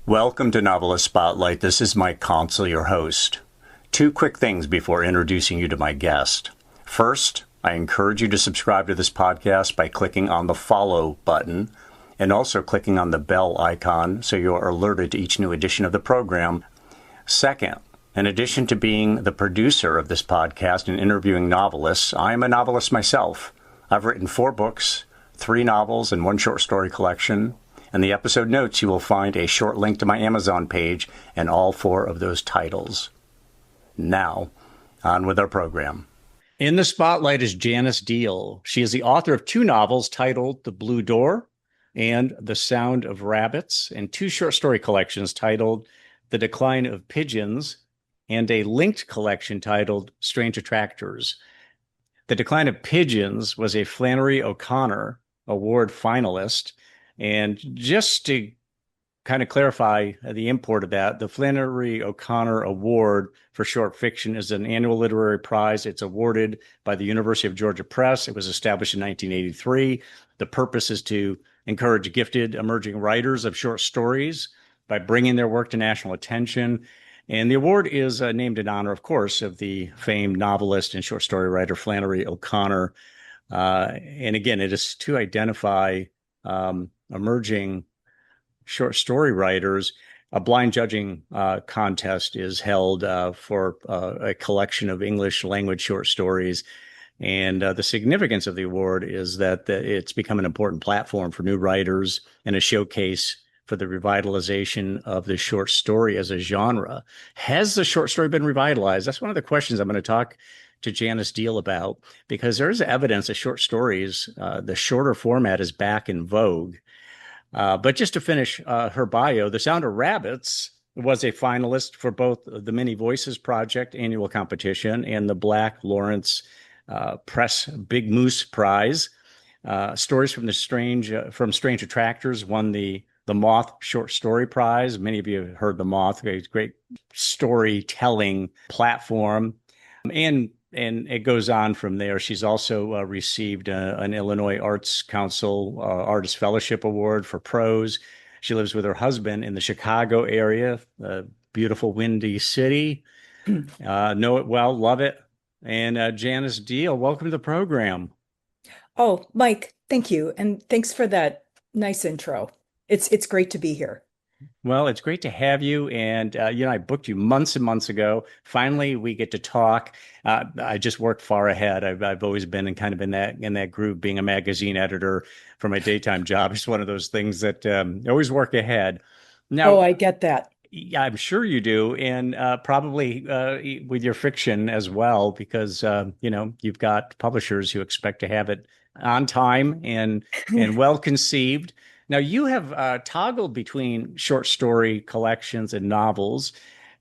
Welcome to Novelist Spotlight. This is Mike Consol, your host. Two quick things before introducing you to my guest. First, I encourage you to subscribe to this podcast by clicking on the follow button and also clicking on the bell icon so you are alerted to each new edition of the program. Second, in addition to being the producer of this podcast and interviewing novelists, I am a novelist myself. I've written 4 books, 3 novels, and 1 short story collection. In the episode notes, you will find a short link to my Amazon page and all 4 of those titles. Now, on with our program. In the spotlight is Janice Deal. She is the author of 2 novels titled The Blue Door and The Sound of Rabbits, and 2 short story collections titled The Decline of Pigeons and a linked collection titled Strange Attractors. The Decline of Pigeons was a Flannery O'Connor Award finalist. And just to kind of clarify the import of that, the Flannery O'Connor Award for short fiction is an annual literary prize. It's awarded by the University of Georgia Press. It was established in 1983. The purpose is to encourage gifted emerging writers of short stories by bringing their work to national attention. And the award is named in honor, of course, of the famed novelist and short story writer Flannery O'Connor. And again, it is to identify emerging short story writers. A blind judging contest is held for a collection of English language short stories. And the significance of the award is that it's become an important platform for new writers and a showcase for the revitalization of the short story as a genre. Has the short story been revitalized? That's one of the questions I'm going to talk to Janice Deal about, because there is evidence that short stories, the shorter format, is back in vogue. But just to finish her bio, The Sound of Rabbits was a finalist for both the Many Voices Project annual competition and the Black Lawrence Press Big Moose Prize. Stories from Strange Attractors won the Moth Short Story Prize. Many of you have heard the Moth, a great storytelling platform. And it goes on from there. She's also received an Illinois Arts Council Artist Fellowship Award for prose. She lives with her husband in the Chicago area, a beautiful, windy city. Know it well, love it. And Janice Deal, welcome to the program. Oh, Mike, thank you. And thanks for that nice intro. It's great to be here. Well, it's great to have you. And, I booked you months and months ago. Finally, we get to talk. I just worked far ahead. I've always been in that group, being a magazine editor for my daytime job. It's one of those things that always work ahead. Oh, Now, I get that. yeah, I'm sure you do. And probably with your fiction as well, because, you've got publishers who expect to have it on time and well conceived. Now, you have toggled between short story collections and novels.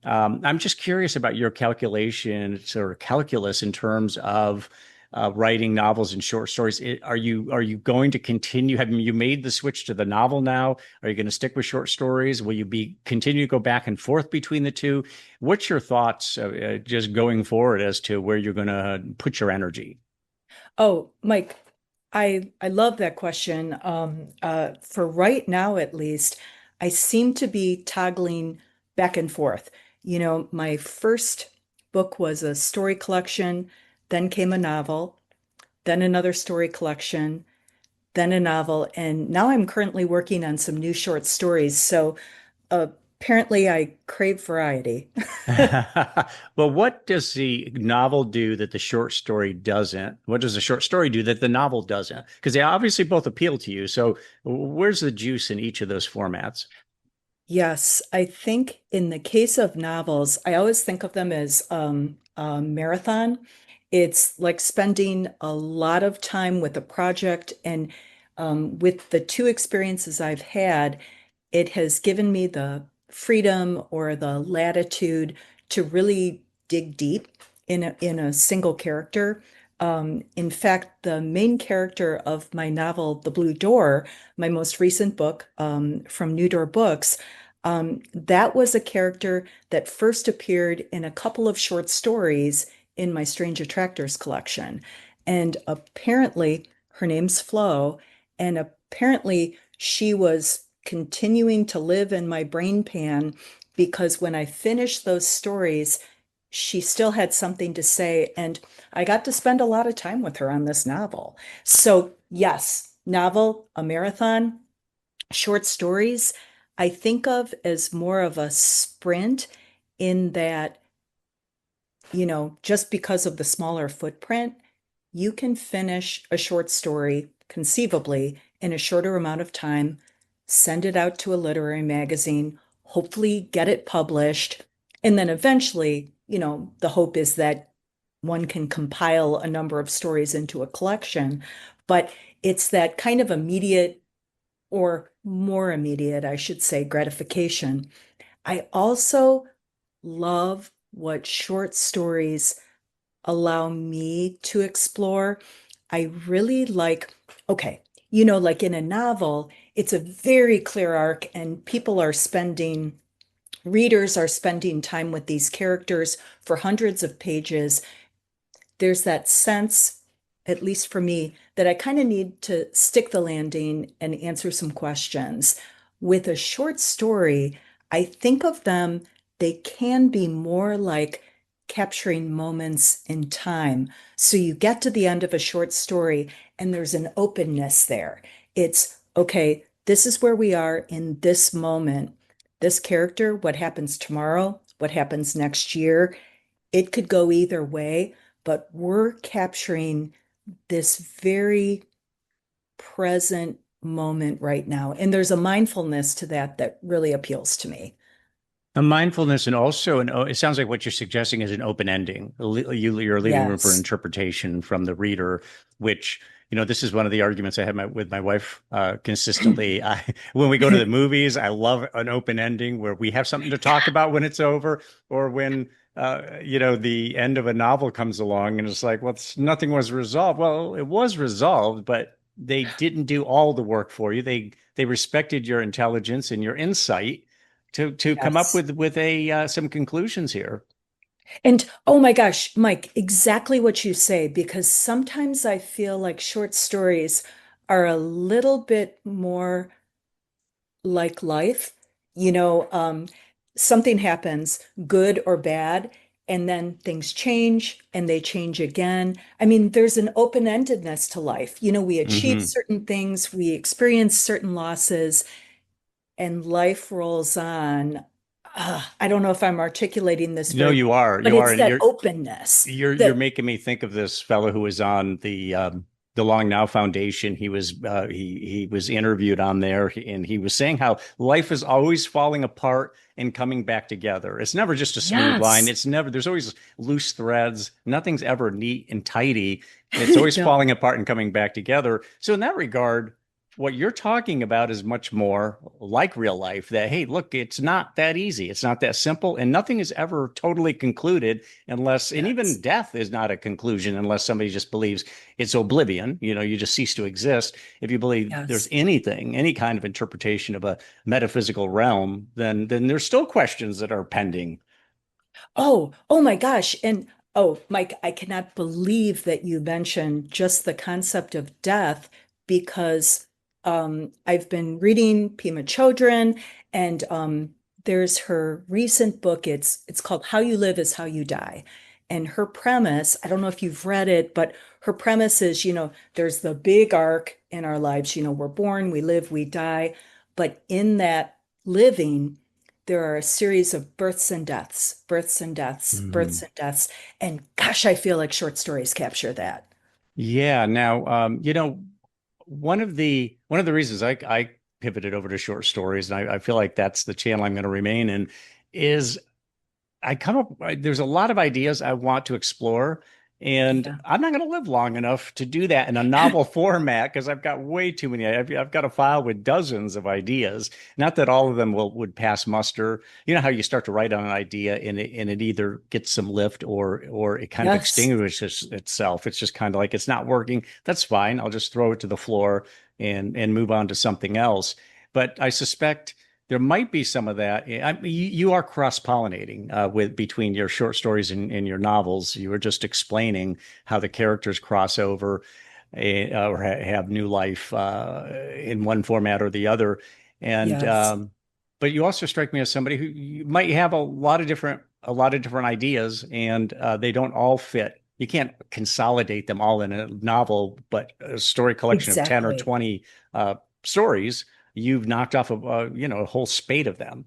I'm just curious about your calculations or calculus in terms of writing novels and short stories. Are you going to continue? Have you made the switch to the novel now? Are you going to stick with short stories? Will you continue to go back and forth between the two? What's your thoughts just going forward as to where you're going to put your energy? Oh, Mike, I love that question. For right now, at least, I seem to be toggling back and forth. My first book was a story collection, then came a novel, then another story collection, then a novel, and now I'm currently working on some new short stories. So apparently I crave variety. Well, what does the novel do that the short story doesn't? What does the short story do that the novel doesn't? Because they obviously both appeal to you. So, where's the juice in each of those formats? Yes, I think in the case of novels, I always think of them as a marathon. It's like spending a lot of time with a project, and with the 2 experiences I've had, it has given me the freedom or the latitude to really dig deep in a single character. In fact, the main character of my novel, The Blue Door, my most recent book from New Door Books, that was a character that first appeared in a couple of short stories in my Strange Attractors collection. And apparently, her name's Flo, and apparently she was continuing to live in my brain pan because when I finished those stories, she still had something to say. And I got to spend a lot of time with her on this novel. So, yes, novel, a marathon, short stories, I think of as more of a sprint in that, just because of the smaller footprint, you can finish a short story conceivably in a shorter amount of time, send it out to a literary magazine, hopefully get it published. And then eventually, the hope is that one can compile a number of stories into a collection. But it's that kind of immediate, or more immediate, I should say, gratification. I also love what short stories allow me to explore. I really like, okay, like in a novel, it's a very clear arc, and readers are spending time with these characters for hundreds of pages. There's that sense, at least for me, that I kind of need to stick the landing and answer some questions. With a short story, I think of them, they can be more like capturing moments in time. So you get to the end of a short story and there's an openness there. It's okay, this is where we are in this moment. This character, what happens tomorrow, what happens next year, it could go either way, but we're capturing this very present moment right now. And there's a mindfulness to that really appeals to me. A mindfulness and also it sounds like what you're suggesting is an open ending. You're leaving room for Yes. interpretation from the reader, which, this is one of the arguments I have with my wife consistently. When we go to the movies, I love an open ending where we have something to talk about when it's over, or when, the end of a novel comes along and it's like, well, nothing was resolved. Well, it was resolved, but they didn't do all the work for you. They respected your intelligence and your insight to come up Yes. with a some conclusions here. And oh my gosh, Mike, exactly what you say, because sometimes I feel like short stories are a little bit more like life. You know, um, Something happens, good or bad, and then things change and they change again. I mean, there's an open-endedness to life. We achieve Hmm. certain things, we experience certain losses, and life rolls on. I don't know if I'm articulating this No, very well, but you are, it's and that openness you're that, making me think of this fellow who was on the Long Now Foundation. He was interviewed on there, and he was saying how life is always falling apart and coming back together. It's never just a smooth line. yes, It's never. There's always loose threads. Nothing's ever neat and tidy. It's always no, falling apart and coming back together. So in that regard, what you're talking about is much more like real life, that, hey, look, it's not that easy. It's not that simple. And nothing is ever totally concluded unless, and even yes, death is not a conclusion unless somebody just believes it's oblivion. You just cease to exist. If you believe there's yes. anything, any kind of interpretation of a metaphysical realm, then there's still questions that are pending. Oh my gosh. And oh, Mike, I cannot believe that you mentioned just the concept of death because I've been reading Pima Chodron, and there's her recent book. It's called How You Live is How You Die. And her premise, I don't know if you've read it, but her premise is, there's the big arc in our lives. We're born, we live, we die. But in that living, there are a series of births and deaths, births and deaths, births Mhm. and deaths. And gosh, I feel like short stories capture that. Yeah. Now, one of the reasons I pivoted over to short stories, and I feel like that's the channel I'm going to remain in, is I come up, there's a lot of ideas I want to explore, and Yeah. I'm not going to live long enough to do that in a novel format because I've got way too many. I've got a file with dozens of ideas. Not that all of them would pass muster. You know how you start to write on an idea and it either gets some lift or it kind of Yes. extinguishes itself. It's just kind of like it's not working. That's fine. I'll just throw it to the floor and move on to something else. But I suspect there might be some of that. You are cross-pollinating with between your short stories and your novels. You were just explaining how the characters cross over or have new life in one format or the other. And Yes, but you also strike me as somebody who you might have a lot of different ideas, and they don't all fit. You can't consolidate them all in a novel, but a story collection of 10 or exactly. 20 stories, you've knocked off a whole spate of them.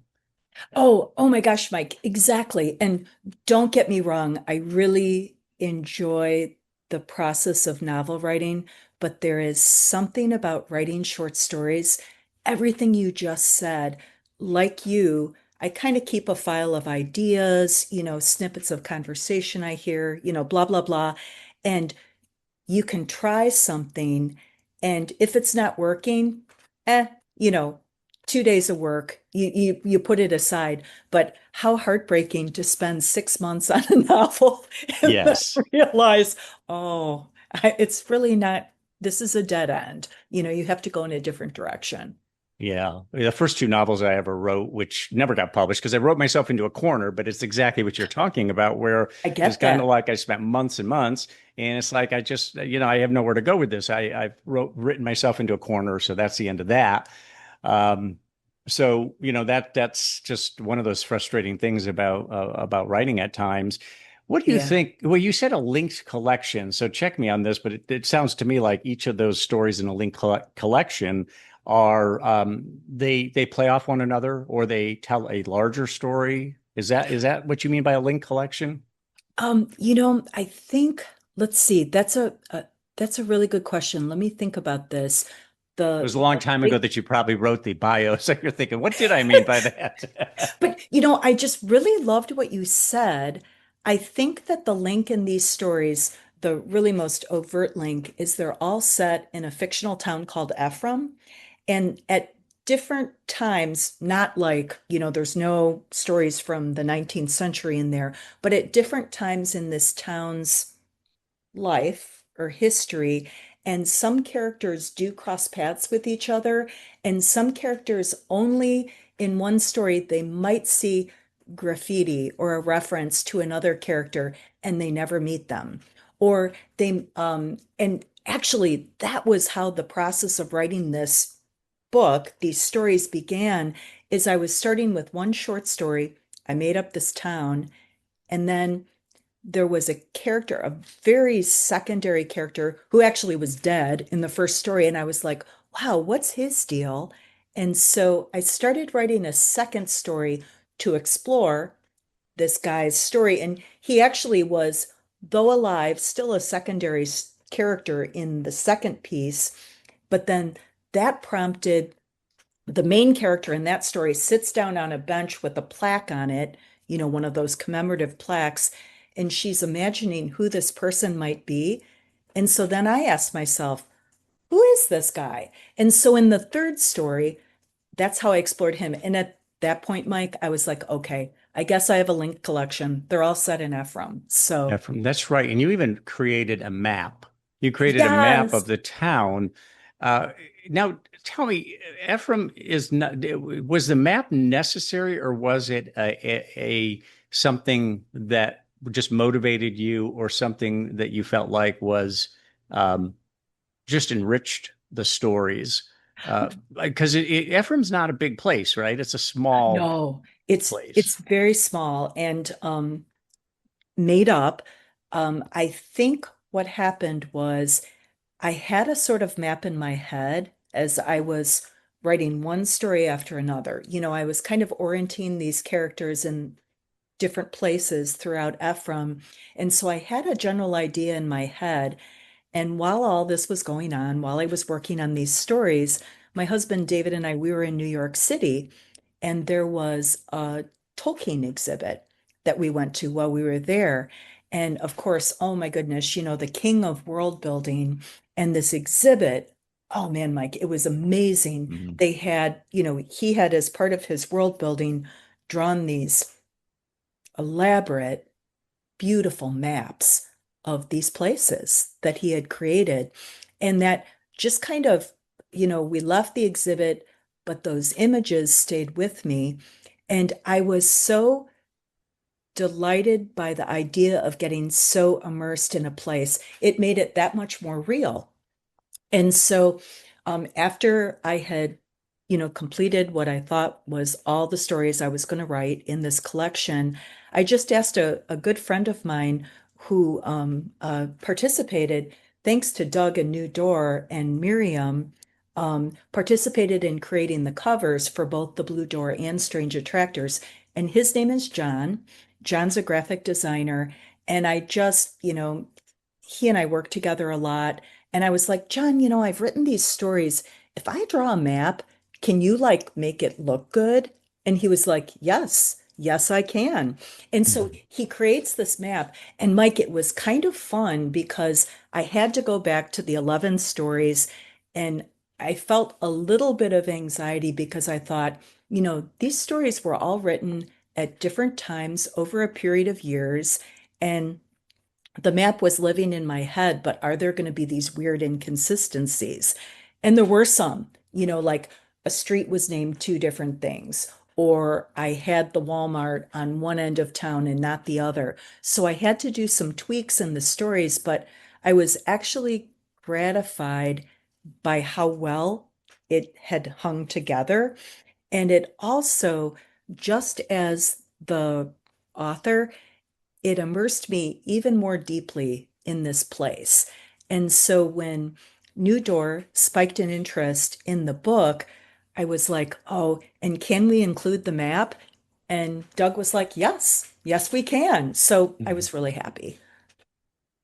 Oh my gosh, Mike, exactly. And don't get me wrong, I really enjoy the process of novel writing, but there is something about writing short stories. Everything you just said, like you, I kind of keep a file of ideas, snippets of conversation I hear, blah, blah, blah. And you can try something, and if it's not working, eh, you know, 2 days of work, you put it aside. But how heartbreaking to spend 6 months on a novel and then Yes. realize, oh, it's really not, this is a dead end. You have to go in a different direction. Yeah. The first two novels I ever wrote, which never got published because I wrote myself into a corner, but it's exactly what you're talking about, where it I was get kind of that. like I spent months and months, and it's like I just, I have nowhere to go with this. I've written myself into a corner, so that's the end of that. Um, so that's just one of those frustrating things about writing at times. What do you Yeah. think? Well, you said a linked collection, so check me on this, but it sounds to me like each of those stories in a linked collection are they play off one another, or they tell a larger story. Is that what you mean by a link collection? I think, let's see, that's a really good question. Let me think about this. It The was a long the time ago link that you probably wrote the bio, so you're thinking, what did I mean by that? But I just really loved what you said. I think that the link in these stories, the really most overt link, is they're all set in a fictional town called Ephraim. And at different times, not like, there's no stories from the 19th century in there, but at different times in this town's life or history, and some characters do cross paths with each other, and some characters only in one story they might see graffiti or a reference to another character and they never meet them. Or and actually that was how the process of writing this book, these stories began, is I was starting with one short story. I made up this town, and then there was a character, a very secondary character who actually was dead in the first story. And I was like, wow, what's his deal? And so I started writing a second story to explore this guy's story. And he actually was, though alive, still a secondary character in the second piece. But then that prompted the main character in that story sits down on a bench with a plaque on it, one of those commemorative plaques, and she's imagining who this person might be. And so then I asked myself, who is this guy? And so in the third story, that's how I explored him. And at that point, Mike, I was like, okay, I guess I have a linked collection. They're all set in Ephraim. So, Ephraim, that's right. And you even created a map. You created a map of yes. the town. Uh, Now, tell me, Ephraim is not, was the map necessary, or was it a something that just motivated you, or something that you felt like was um, just enriched the stories? Because Ephraim's not a big place, right? It's a small No, it's place. very small and made up. I think what happened was I had a sort of map in my head as I was writing one story after another. I was kind of orienting these characters in different places throughout Ephraim. And so I had a general idea in my head. And while all this was going on, while I was working on these stories, my husband David and I, we were in New York City, and there was a Tolkien exhibit that we went to while we were there. And of course, oh my goodness, the king of world building and this exhibit. Oh man, Mike, it was amazing. Mhm. They had, he had as part of his world building drawn these elaborate, beautiful maps of these places that he had created. And that just kind of, we left the exhibit, but those images stayed with me. And I was so delighted by the idea of getting so immersed in a place. It made it that much more real. And so after I had completed what I thought was all the stories I was going to write in this collection, I just asked a good friend of mine who participated, thanks to Doug and New Door and Miriam, participated in creating the covers for both the Blue Door and Strange Attractors. And his name is John. John's a graphic designer. And I just, he and I work together a lot. And I was like, John, I've written these stories. If I draw a map, can you like make it look good? And he was like, yes, yes, I can. And so Mhm. he creates this map. And Mike, it was kind of fun because I had to go back to the 11 stories and I felt a little bit of anxiety because I thought, these stories were all written at different times over a period of years. And the map was living in my head, but are there going to be these weird inconsistencies? And there were some, like a street was named two different things, or I had the Walmart on one end of town and not the other. So I had to do some tweaks in the stories, but I was actually gratified by how well it had hung together. And it also, just as the author, it immersed me even more deeply in this place. And so when New Door spiked an interest in the book, I was like, oh, and can we include the map? And Doug was like, yes, yes, we can. So I Mhm. was really happy.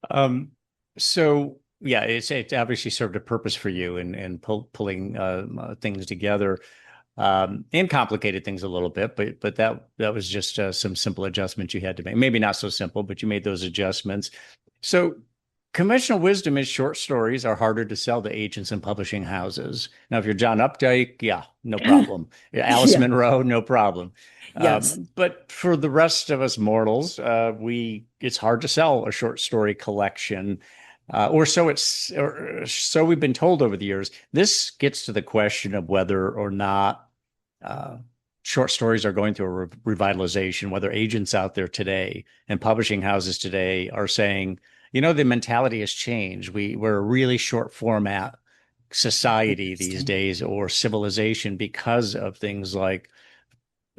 Um, so yeah, it obviously served a purpose for you in pulling things together, and complicated things a little bit, but that was just some simple adjustments you had to make. Maybe not so simple, but you made those adjustments. So conventional wisdom is short stories are harder to sell to agents and publishing houses. Now, if you're John Updike, yeah, no problem. Alice Yeah. Munro, no problem. Yes. But for the rest of us mortals, it's hard to sell a short story collection. Or so we've been told over the years. This gets to the question of whether or not uh, short stories are going through a revitalization, whether agents out there today and publishing houses today are saying, the mentality has changed. We're a really short format society these Interesting. days, or civilization, because of things like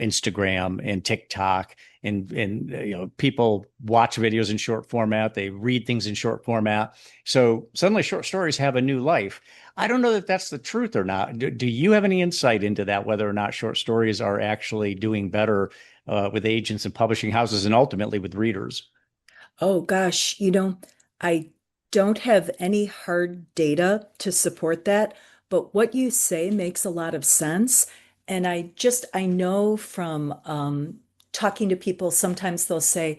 Instagram and TikTok, and people watch videos in short format, they read things in short format, so suddenly short stories have a new life. I don't know that that's the truth or not. Do you have any insight into that, whether or not short stories are actually doing better with agents and publishing houses and ultimately with readers? Oh gosh, I don't have any hard data to support that, but what you say makes a lot of sense. And I know from talking to people, sometimes they'll say,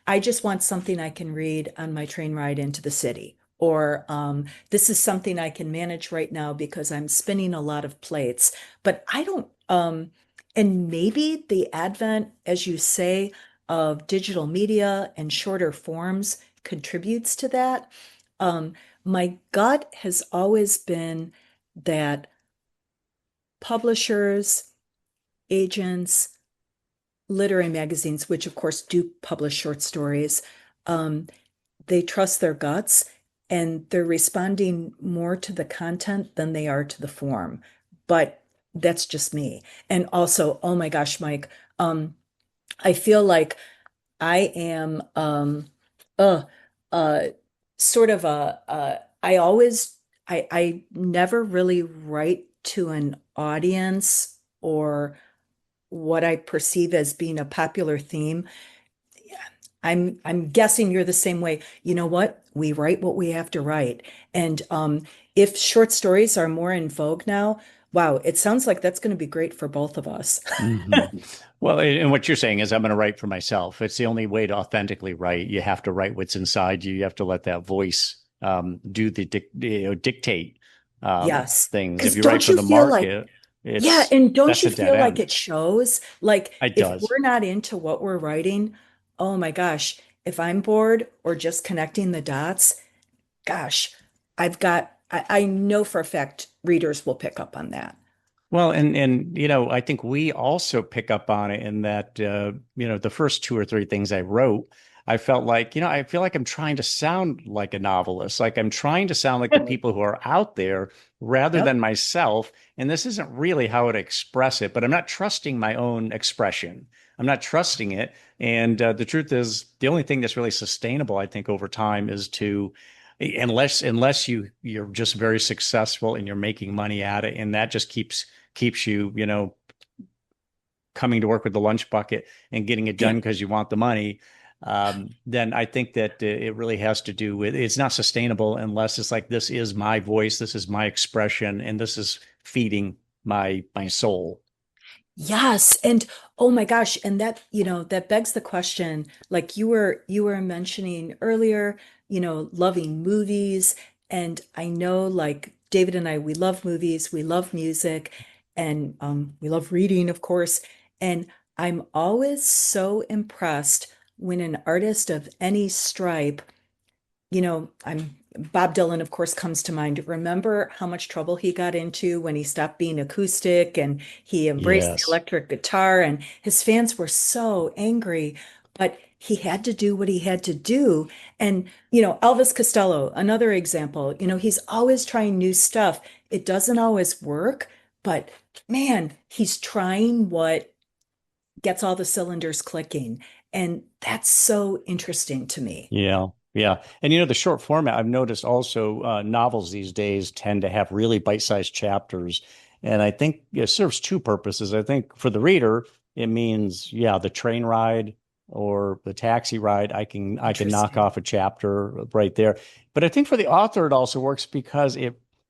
I just want something I can read on my train ride into the city. Or this is something I can manage right now because I'm spinning a lot of plates. But I don't, and maybe the advent, as you say, of digital media and shorter forms contributes to that. Um, my gut has always been that publishers, agents, literary magazines, which of course do publish short stories, um, they trust their guts and they're responding more to the content than they are to the form. But that's just me. And also, oh my gosh, Mike, I feel like I am uh uh sort of I always I never really write to an audience or what I perceive as being a popular theme. I'm guessing you're the same way. You know what? We write what we have to write. And if short stories are more in vogue now, wow, it sounds like that's going to be great for both of us. Hmm. Well, and what you're saying is I'm going to write for myself. It's the only way to authentically write. You have to write what's inside you. You have to let that voice dictate Yes. things. If Because you write don't for you the feel like market, yeah, and don't that's you a dead feel like end. it shows? Like It if does. we're not into what we're writing, oh my gosh, if I'm bored or just connecting the dots, gosh, I know for a fact readers will pick up on that. Well, and I think we also pick up on it in that the first two or three things I wrote, I felt like, I feel like I'm trying to sound like a novelist, like I'm trying to sound like the people who are out there rather Yep. than myself. And this isn't really how to express it, but I'm not trusting my own expression. I'm not trusting it. And the truth is, the only thing that's really sustainable, I think, over time is to, unless you're just very successful and you're making money at it, and that just keeps you, coming to work with the lunch bucket and getting it Yeah. done because you want the money, then I think that it really has to do with it's not sustainable unless it's like this is my voice, this is my expression, and this is feeding my soul. Yes. And oh my gosh, and that, that begs the question, like you were mentioning earlier, loving movies. And I know like David and I, we love movies, we love music, and we love reading, of course. And I'm always so impressed when an artist of any stripe, I'm Bob Dylan, of course, comes to mind. Remember how much trouble he got into when he stopped being acoustic and he embraced the Yes. electric guitar, and his fans were so angry, but he had to do what he had to do. And, Elvis Costello, another example, he's always trying new stuff. It doesn't always work, but man, he's trying what gets all the cylinders clicking. And that's so interesting to me. Yeah. Yeah. And the short format, I've noticed also novels these days tend to have really bite-sized chapters. And I think it serves two purposes. I think for the reader, it means, yeah, the train ride or the taxi ride, I can knock Interesting. off a chapter right there. But I think for the author, it also works because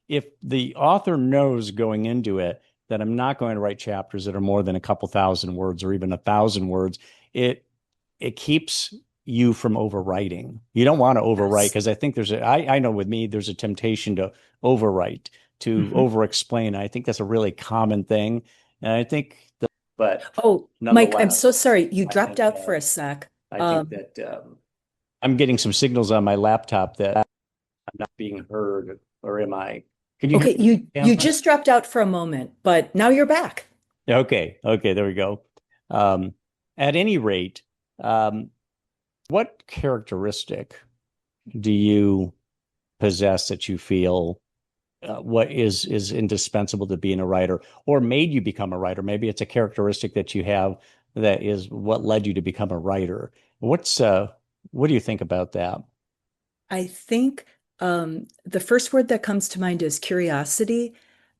if the author knows going into it that I'm not going to write chapters that are more than a couple thousand words or even 1,000 words, it it keeps you from overwriting. You don't want to overwrite Yes. because I think I know with me, there's a temptation to overwrite, to Mhm. over explain. I think that's a really common thing. And I think but Oh, Mike, I'm so nonetheless, sorry. You I dropped think, out for a sec. I think Um, that I'm getting some signals on my laptop that I'm not being heard, or am I? Can you hear okay, you me? just dropped out for a moment, but now you're back. Okay. Okay. There we go. Um, at any rate, um, what characteristic do you possess that you feel what is indispensable to being a writer or made you become a writer? Maybe it's a characteristic that you have that is what led you to become a writer. What do you think about that? I think the first word that comes to mind is curiosity.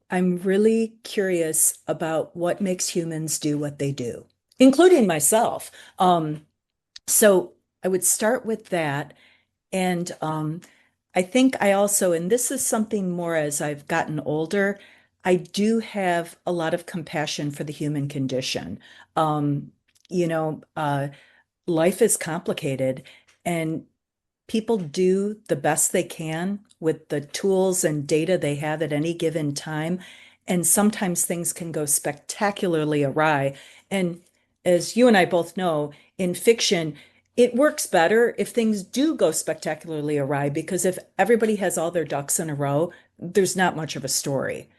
I'm really curious about what makes humans do what they do, including myself. So I would start with that. And I think I also, and this is something more as I've gotten older, I do have a lot of compassion for the human condition. Um, you know, uh, Life is complicated, and people do the best they can with the tools and data they have at any given time. And sometimes things can go spectacularly awry. And as you and I both know, in fiction, it works better if things do go spectacularly awry because if everybody has all their ducks in a row, there's not much of a story.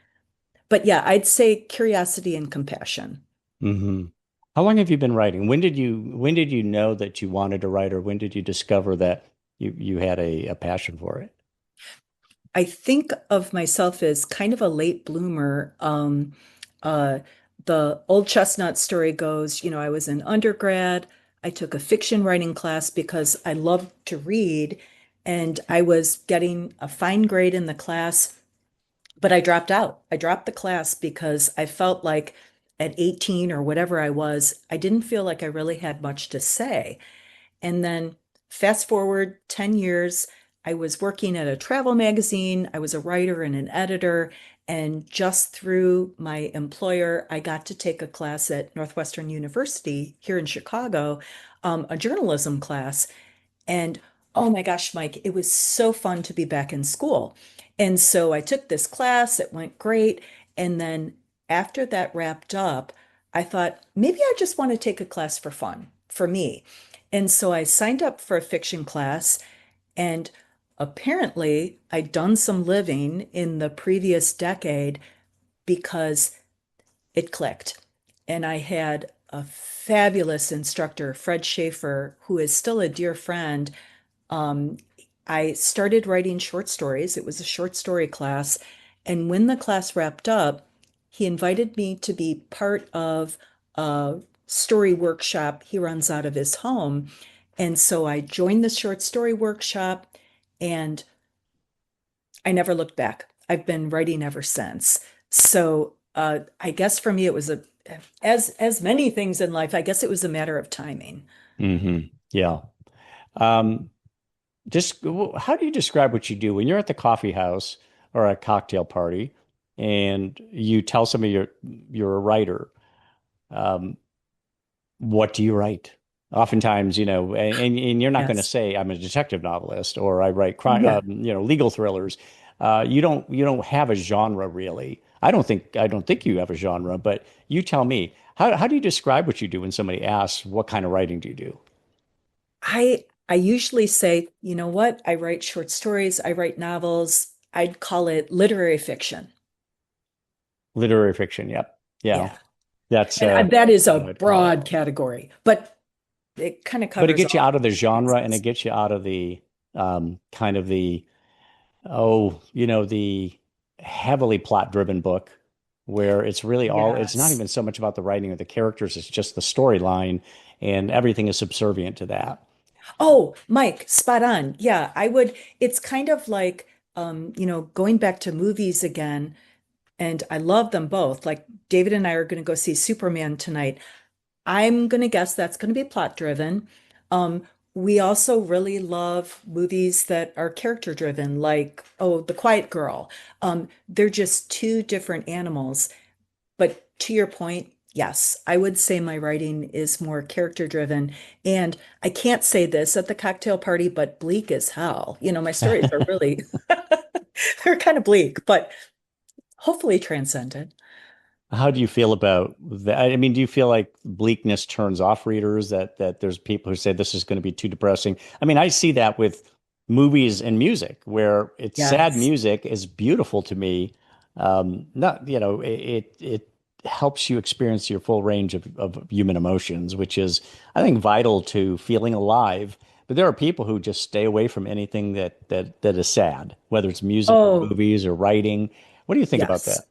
But yeah, I'd say curiosity and compassion. Hmm. How long have you been writing? When did you know that you wanted to write, or when did you discover that you had a passion for it? I think of myself as kind of a late bloomer. Uh, the old chestnut story goes, I was in undergrad. I took a fiction writing class because I loved to read, and I was getting a fine grade in the class, but I dropped out. I dropped the class because I felt like at 18 or whatever I was, I didn't feel like I really had much to say. And then fast forward 10 years, I was working at a travel magazine. I was a writer and an editor. And just through my employer, I got to take a class at Northwestern University here in Chicago, a journalism class. And oh my gosh, Mike, it was so fun to be back in school. And so I took this class, it went great. And then after that wrapped up, I thought maybe I just want to take a class for fun, for me. And so I signed up for a fiction class, and apparently I'd done some living in the previous decade because it clicked. And I had a fabulous instructor, Fred Schaefer, who is still a dear friend. Um, I started writing short stories. It was a short story class. And when the class wrapped up, he invited me to be part of a story workshop he runs out of his home. And so I joined the short story workshop and I never looked back. I've been writing ever since. So I guess for me, it was as many things in life, I guess it was a matter of timing. Yeah. Um, just how do you describe what you do when you're at the coffee house or a cocktail party and you tell somebody you're a writer? Um, what do you write? Oftentimes, and you're not going to Yes. say I'm a detective novelist or I write crime, Yeah. legal thrillers. You don't have a genre really. I don't think you have a genre, but you tell me how do you describe what you do when somebody asks what kind of writing do you do? I usually say, you know what? I write short stories, I write novels. I'd call it literary fiction. Literary fiction. Yep. Yeah. Yeah. That's And that is a what I'd call it. broad category, but it kind of But it covers gets you all out of the genre and it bases. gets you out of the kind of the heavily plot driven book where it's not Yes. even so much about the writing of the characters, it's just the storyline and everything is subservient to that. Oh, Mike, spot on. Yeah, it's kind of like, going back to movies again, and I love them both. Like David and I are going to go see Superman tonight. I'm going to guess that's going to be plot driven. We also really love movies that are character driven, like, oh, The Quiet Girl. They're just two different animals. But to your point, yes, I would say my writing is more character driven. And I can't say this at the cocktail party, but bleak as hell. My stories are really, they're kind of bleak, but hopefully transcendent. How do you feel about that? I mean, do you feel like bleakness turns off readers, that there's people who say this is going to be too depressing? I mean, I see that with movies and music, where it's sad Yes. music is beautiful to me. Not, it helps you experience your full range of human emotions, which is, I think, vital to feeling alive. But there are people who just stay away from anything that is sad, whether it's music or Oh, movies or writing. What do you think about yes. that?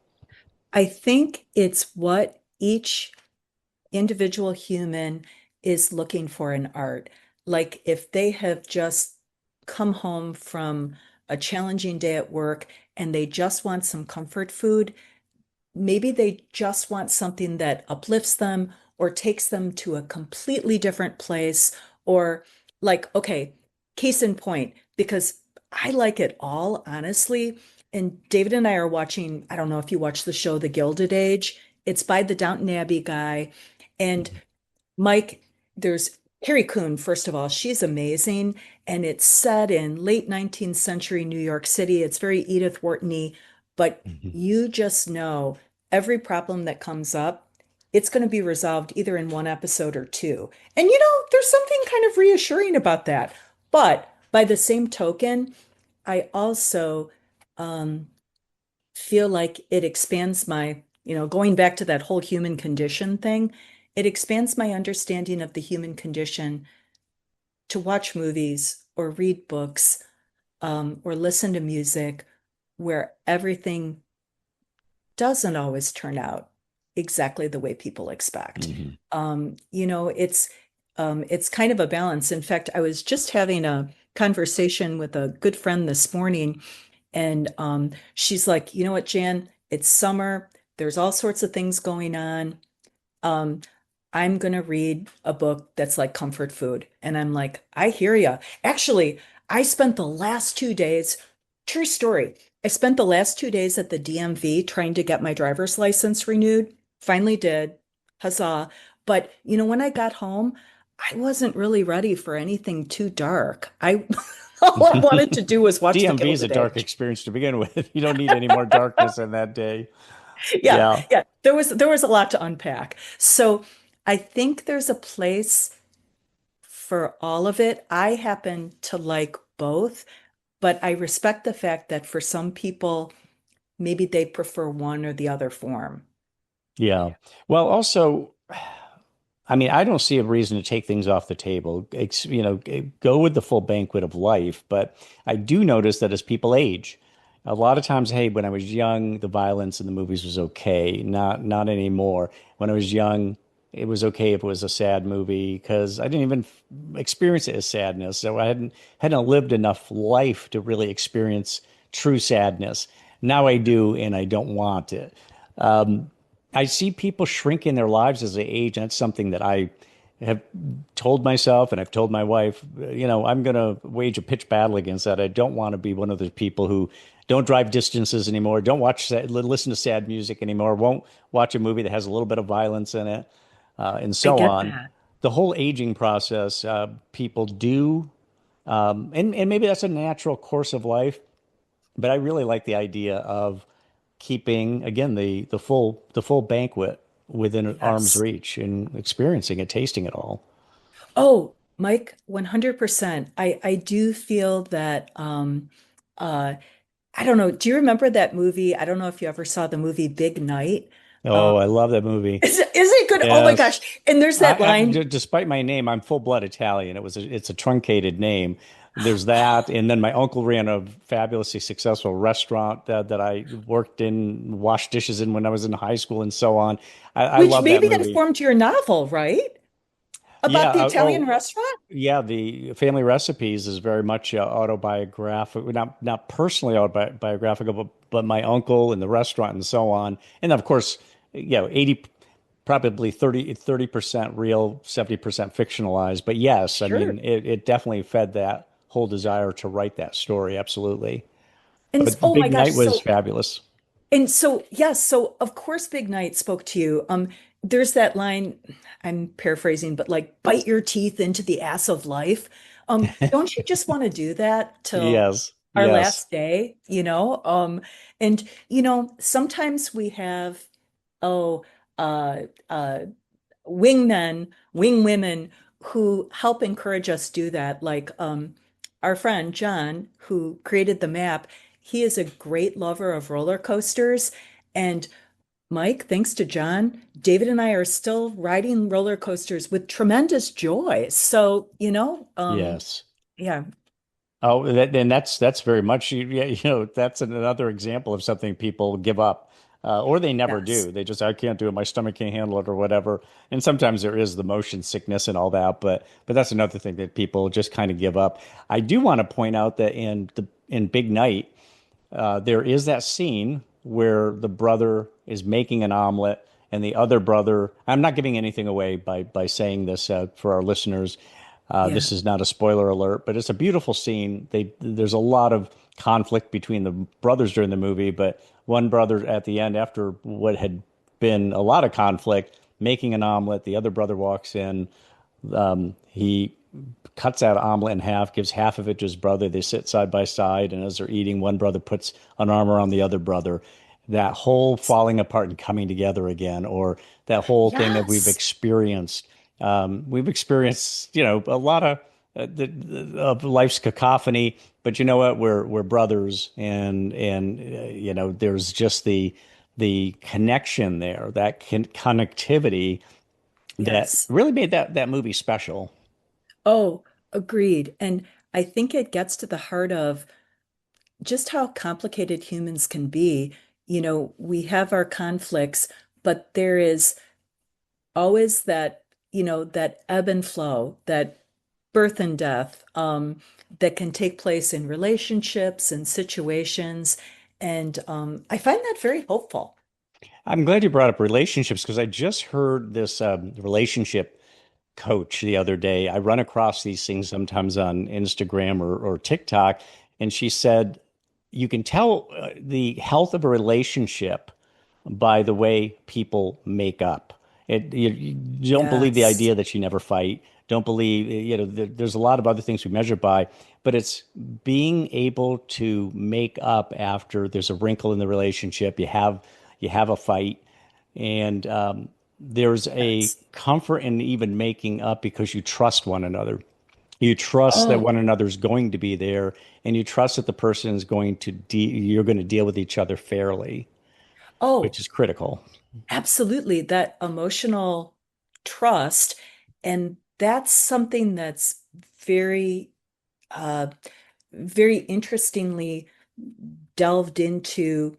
I think it's what each individual human is looking for in art. Like if they have just come home from a challenging day at work and they just want some comfort food, maybe they just want something that uplifts them or takes them to a completely different place. Or, like, okay, case in point, because I like it all, honestly. And David and I are watching, I don't know if you watch the show The Gilded Age. It's by the Downton Abbey guy. And Mike, there's Carrie Coon, first of all, she's amazing. And it's set in late 19th century New York City. It's very Edith Wharton-y, but Mhm. you just know every problem that comes up, it's going to be resolved either in one episode or two. And there's something kind of reassuring about that. But by the same token, I also um, feel like it expands going back to that whole human condition thing, it expands my understanding of the human condition to watch movies or read books, or listen to music where everything doesn't always turn out exactly the way people expect. Mhm. It's kind of a balance. In fact, I was just having a conversation with a good friend this morning, and she's like, you know what, Jan? It's summer. There's all sorts of things going on. Um, I'm going to read a book that's like comfort food. And I'm like, I hear you. Actually, I spent the last 2 days, true story. I spent the last 2 days at the DMV trying to get my driver's license renewed. Finally did. Huzzah. But when I got home, I wasn't really ready for anything too dark. All I wanted to do was watch The DMV is a Gilded dark Age. experience to begin with. You don't need any more darkness in that day. Yeah, Yeah. yeah. There was a lot to unpack. So I think there's a place for all of it. I happen to like both, but I respect the fact that for some people, maybe they prefer one or the other form. Yeah. Well, also, I mean, I don't see a reason to take things off the table. Go with the full banquet of life. But I do notice that as people age, a lot of times, hey, when I was young, the violence in the movies was okay. Not anymore. When I was young, it was okay if it was a sad movie because I didn't even experience it as sadness. So I hadn't lived enough life to really experience true sadness. Now I do, and I don't want it. I see people shrink in their lives as they age, and that's something that I have told myself and I've told my wife, I'm going to wage a pitched battle against that. I don't want to be one of those people who don't drive distances anymore, don't listen to sad music anymore, won't watch a movie that has a little bit of violence in it, and I so get on. that. The whole aging process, people do, and maybe that's a natural course of life, but I really like the idea of keeping again the full banquet within arm's Yes. reach and experiencing it, tasting it all. Oh, Mike, 100%. I do feel that uh I don't know, do you remember that movie? I don't know if you ever saw the movie Big Night. Oh, I love that movie. Is it good? Oh my Yes. gosh. And there's that line. Despite my name, I'm full blood Italian. It's a truncated name. There's that, and then my uncle ran a fabulously successful restaurant that I worked in, washed dishes in when I was in high school, and so on. I Which love that maybe movie. informed your novel, right? Yeah. About the Italian restaurant? Yeah. The Family Recipes is very much autobiographical, not personally autobiographical, but my uncle and the restaurant and so on. And of course, 80, probably 30% real, 70% fictionalized. But yes, I mean, Sure. it definitely fed that whole desire to write that story. Absolutely. But Oh my Big gosh. Night was fabulous. Yes, so of course Big Night spoke to you. There's that line, I'm paraphrasing, but like bite your teeth into the ass of life. Don't you just want to do that till Yes. our Yes. last day, and sometimes we have, oh, uh, uh, wingmen, wing women who help encourage us do that. Like our friend John, who created the map, he is a great lover of roller coasters. And Mike, thanks to John, David and I are still riding roller coasters with tremendous joy. So, Yes. yeah, Oh, and that's very much yeah, that's another example of something people give up, or they never yes, do. They just I can't do it, my stomach can't handle it, or whatever. And sometimes there is the motion sickness and all that, but that's another thing that people just kind of give up. I do want to point out that in Big Night, there is that scene where the brother is making an omelet and the other brother, I'm not giving anything away by saying this for our listeners. yeah, This is not a spoiler alert, but it's a beautiful scene. There's a lot of conflict between the brothers during the movie, but one brother at the end, after what had been a lot of conflict, making an omelet, the other brother walks in. He cuts that omelet in half, gives half of it to his brother. They sit side by side, and as they're eating, one brother puts an arm around the other brother. That whole falling apart and coming together again, or that whole thing that we've yes, experienced. We've experienced, a lot of life's cacophony, but you know what? We're brothers, and there's just the connection there, that connectivity that yes. really made that movie special. Oh, agreed. And I think it gets to the heart of just how complicated humans can be. We have our conflicts, but there is always that ebb and flow, that birth and death, that can take place in relationships and situations. And I find that very hopeful. I'm glad you brought up relationships because I just heard this relationship coach the other day. I run across these things sometimes on Instagram or TikTok, and she said you can tell the health of a relationship by the way people make up. You don't believe the Yes. idea that you never fight. Don't believe, there's a lot of other things we measure by, but it's being able to make up after there's a wrinkle in the relationship. You have a fight, and there's a Yes. comfort in even making up because you trust one another. You trust that Oh, one another is going to be there, and you trust that the person is going to you're going to deal with each other fairly, oh, which is critical. absolutely. That emotional trust. And that's something that's very, uh, very interestingly delved into,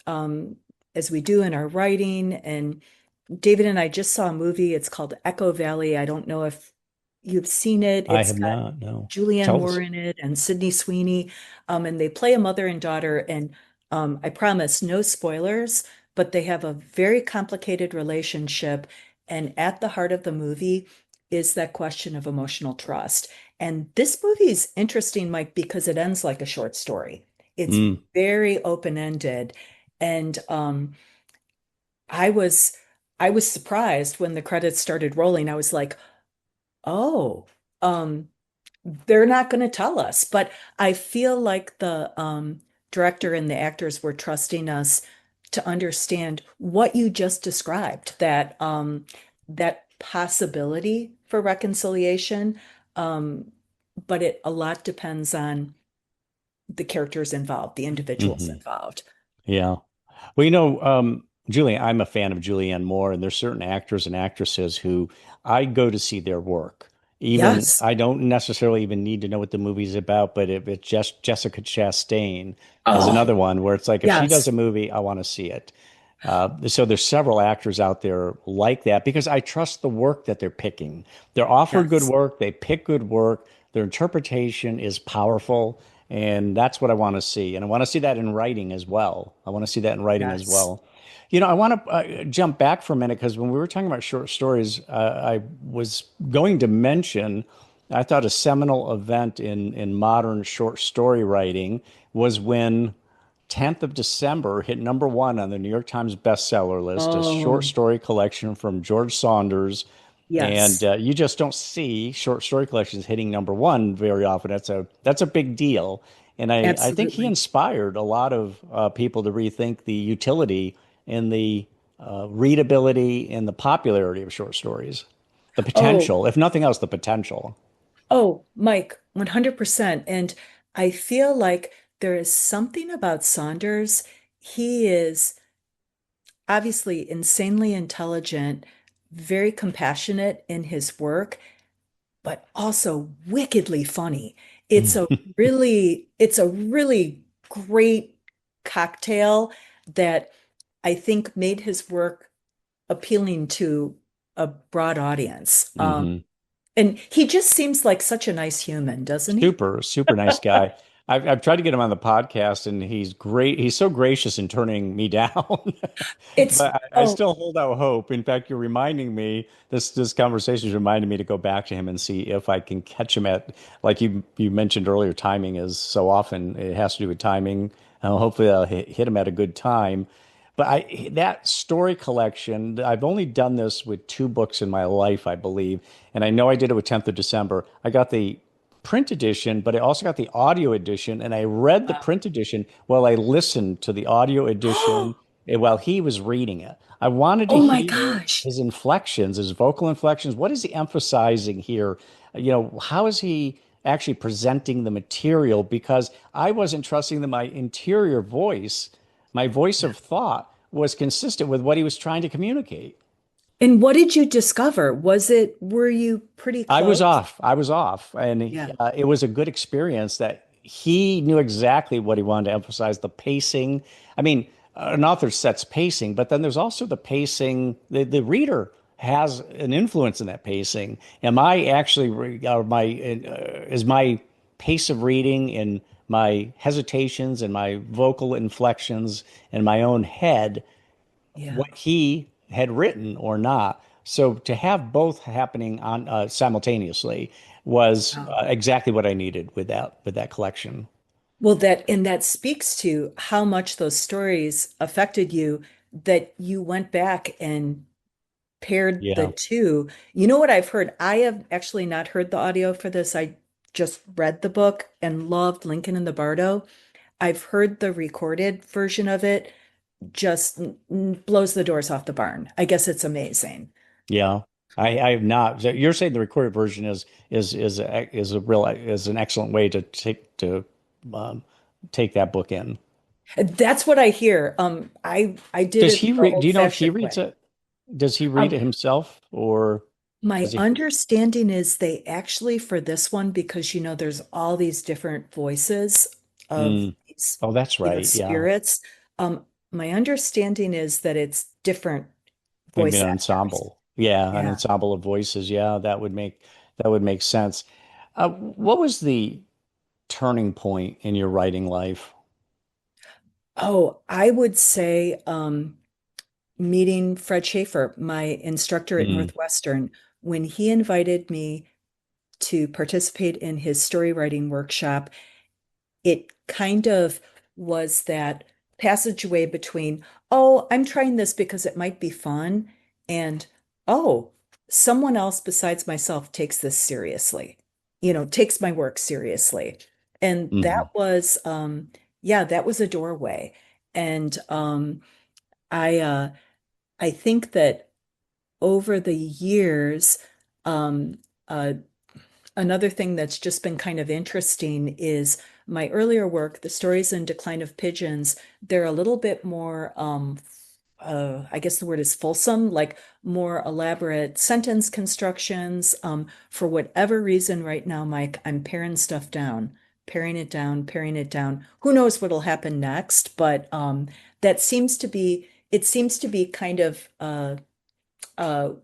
um, as we do in our writing. And David and I just saw a movie. It's called Echo Valley. I don't know if you've seen it. I It's have got not, no. Julianne Tell us. Moore in it and Sydney Sweeney. And they play a mother and daughter. And I promise no spoilers, but they have a very complicated relationship. And at the heart of the movie is that question of emotional trust. And this movie is interesting, Mike, because it ends like a short story. It's Mm. very open-ended. And I was I was surprised when the credits started rolling. I was like, oh, um, they're not going to tell us. But I feel like the director and the actors were trusting us to understand what you just described, that that possibility for reconciliation. Um, but it a lot depends on the characters involved, the individuals Hmm. involved. Yeah. Well, Julian, I'm a fan of Julianne Moore, and there's certain actors and actresses who I go to see their work. Even Yes. I don't necessarily even need to know what the movie's about, but if it's just Jessica Chastain is Oh, another one where it's like if she does yes. a movie, I want to see it. So there's several actors out there like that because I trust the work that they're picking. They're offered good Yes. work, they pick good work, their interpretation is powerful, and that's what I want to see. And I want to see that in writing as well. I want to see that in writing as Yes. well. I want to jump back for a minute because when we were talking about short stories, I was going to mention, I thought a seminal event in modern short story writing was when 10th of December hit number one on the New York Times bestseller list, a short Oh, story collection from George Saunders. And yes. you just don't see short story collections hitting number one very often. That's a big deal. And I think he Absolutely. inspired a lot of people to rethink the utility and the readability and the popularity of short stories. The Oh, potential, if nothing else, the potential. oh, Mike, 100%. And I feel like there is something about Saunders. He is obviously insanely intelligent, very compassionate in his work, but also wickedly funny. It's a really great cocktail that I think made his work appealing to a broad audience. Hmm. And he just seems like such a nice human, doesn't he? Super, super nice guy. I've tried to get him on the podcast, and he's great. He's so gracious in turning me down. It's, But I oh, still hold out hope. In fact, you're reminding me, this conversation is reminding me to go back to him and see if I can catch him at, like you mentioned earlier, timing is so often, it has to do with timing. Hopefully I'll hit him at a good time. But that story collection, I've only done this with two books in my life, I believe. And I know I did it with 10th of December. I got the print edition, but I also got the audio edition, and I read the wow. print edition while I listened to the audio edition while he was reading it. I wanted to Oh my hear gosh. his inflections, his vocal inflections. What is he emphasizing here? How is he actually presenting the material? Because I wasn't trusting that my interior voice, my voice Yeah. of thought, was consistent with what he was trying to communicate. And what did you discover? Were you pretty I was close? off. I was off, and Yeah. it was a good experience that he knew exactly what he wanted to emphasize, the pacing. I mean, an author sets pacing, but then there's also the pacing. The reader has an influence in that pacing. Am I actually, or is my pace of reading and my hesitations and my vocal inflections and my own head Yeah. what he had written or not. So to have both happening on simultaneously was Wow. exactly what I needed with that collection. Well, that speaks to how much those stories affected you, that you went back and paired the Yeah, two. You know what I've heard? I have actually not heard the audio for this. I just read the book and loved Lincoln in the Bardo. I've heard the recorded version of it, just blows the doors off the barn. I guess it's amazing. yeah. I have not. So you're saying the recorded version is an excellent way to um, take that book in. That's what I hear. I did Does it he the read? Do you know if he old-fashioned reads way. it? Does he read Um, it himself, or my does he? understanding is they actually, for this one, because there's all these different voices of Mm. these, Oh, that's right. Yeah. spirits. My understanding is that it's different Maybe voice an actors. ensemble. Yeah, an Yeah. ensemble of voices. Yeah, that would make sense. What was the turning point in your writing life? Oh, I would say meeting Fred Schaefer, my instructor at Mm, Northwestern, when he invited me to participate in his story writing workshop, it kind of was that passageway between, oh, I'm trying this because it might be fun, and oh, someone else besides myself takes this seriously, takes my work seriously. And hmm. yeah, that was a doorway. And I I think that over the years, um, uh, another thing that's just been kind of interesting is my earlier work, The Stories in Decline of Pigeons. They're a little bit more, I guess the word is fulsome, like more elaborate sentence constructions. For whatever reason, right now, Mike, I'm paring stuff down, paring it down, paring it down. Who knows what'll happen next? But it seems to be kind of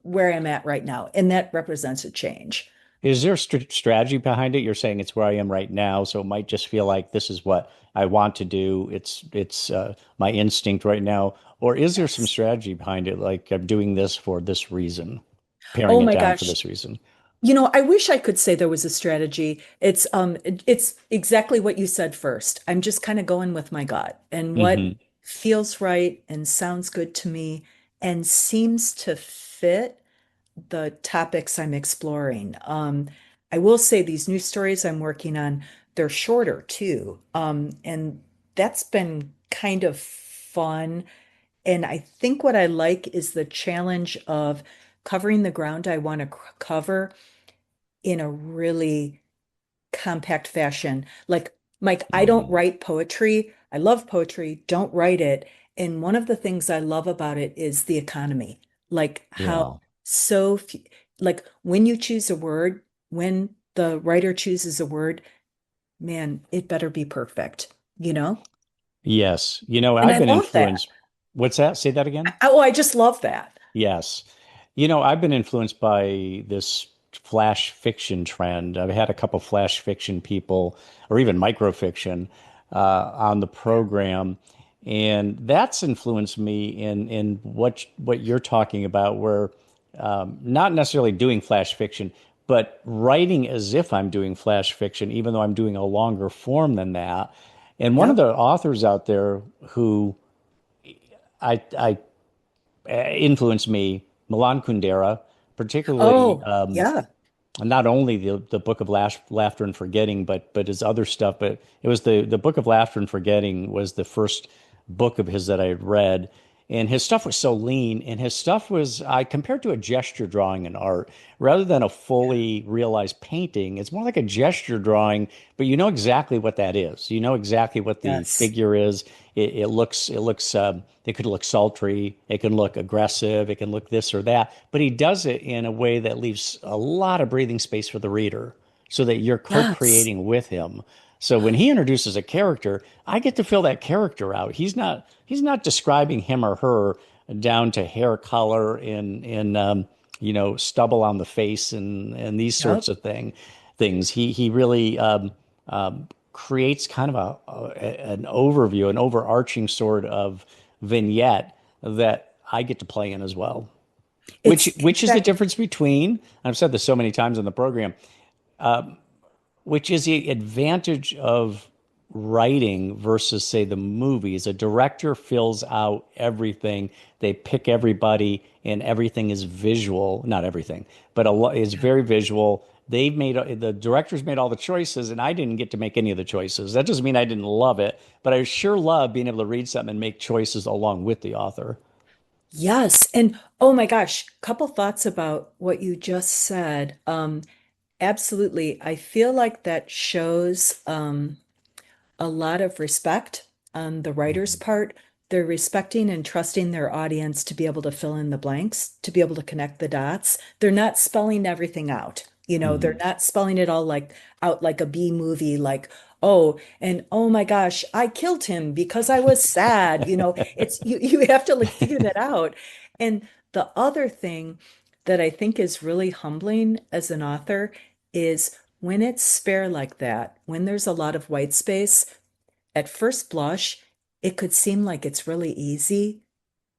where I'm at right now, and that represents a change. Is there a strategy behind it? You're saying it's where I am right now, so it might just feel like this is what I want to do. It's my instinct right now, or is there some Yes. strategy behind it? Like I'm doing this for this reason, paring Oh it my down for gosh. this reason. I wish I could say there was a strategy. It's exactly what you said first. I'm just kind of going with my gut and what Hmm. feels right and sounds good to me and seems to fit the topics I'm exploring. I will say these new stories I'm working on, they're shorter too. And that's been kind of fun. And I think what I like is the challenge of covering the ground I want to cover in a really compact fashion. Like, Mike, I don't Hmm. write poetry. I love poetry, don't write it. And one of the things I love about it is the economy. Like how Yeah. so few, like when you choose a word, when the writer chooses a word, man, it better be perfect, you know? Yes. And I've I been love that. influenced. What's that? Say that again. I just love that. Yes. I've been influenced by this flash fiction trend. I've had a couple flash fiction people, or even microfiction, on the program, and that's influenced me in what you're talking about, where not necessarily doing flash fiction, but writing as if I'm doing flash fiction, even though I'm doing a longer form than that. And one of Yep. the authors out there who I influenced me, Milan Kundera, particularly Oh, yeah. not only the Book of Laughter and Forgetting, but his other stuff. But it was the Book of Laughter and Forgetting was the first book of his that I had read, and his stuff was so lean, and his stuff was I compared to a gesture drawing in art rather than a fully realized painting. It's more like a gesture drawing, but you know exactly what that is. You know exactly what the Yes. figure is. It looks it could look sultry, it can look aggressive, it can look this or that, but he does it in a way that leaves a lot of breathing space for the reader so that you're Yes. co-creating with him. So when he introduces a character, I get to fill that character out. He's not describing him or her down to hair color and stubble on the face and these sorts Yep. of things. He really creates kind of an overview, an overarching sort of vignette that I get to play in as well. Which It's which is the exact. difference between, I've said this so many times in the program, which is the advantage of writing versus, say, the movies. A director fills out everything, they pick everybody, and everything is visual. Not everything, but a lot is very visual. The directors made all the choices, and I didn't get to make any of the choices. That doesn't mean I didn't love it, but I sure love being able to read something and make choices along with the author. Yes. And oh my gosh, couple thoughts about what you just said. Absolutely. I feel like that shows a lot of respect on the writer's Mhm. part they're respecting and trusting their audience to be able to fill in the blanks, to be able to connect the dots. They're not spelling everything out. They're Hmm. not spelling it all like out like a B movie, like, oh, and oh my gosh, I killed him because I was sad. It's you have to like figure that out. And the other thing that I think is really humbling as an author is when it's spare like that, when there's a lot of white space, at first blush, it could seem like it's really easy.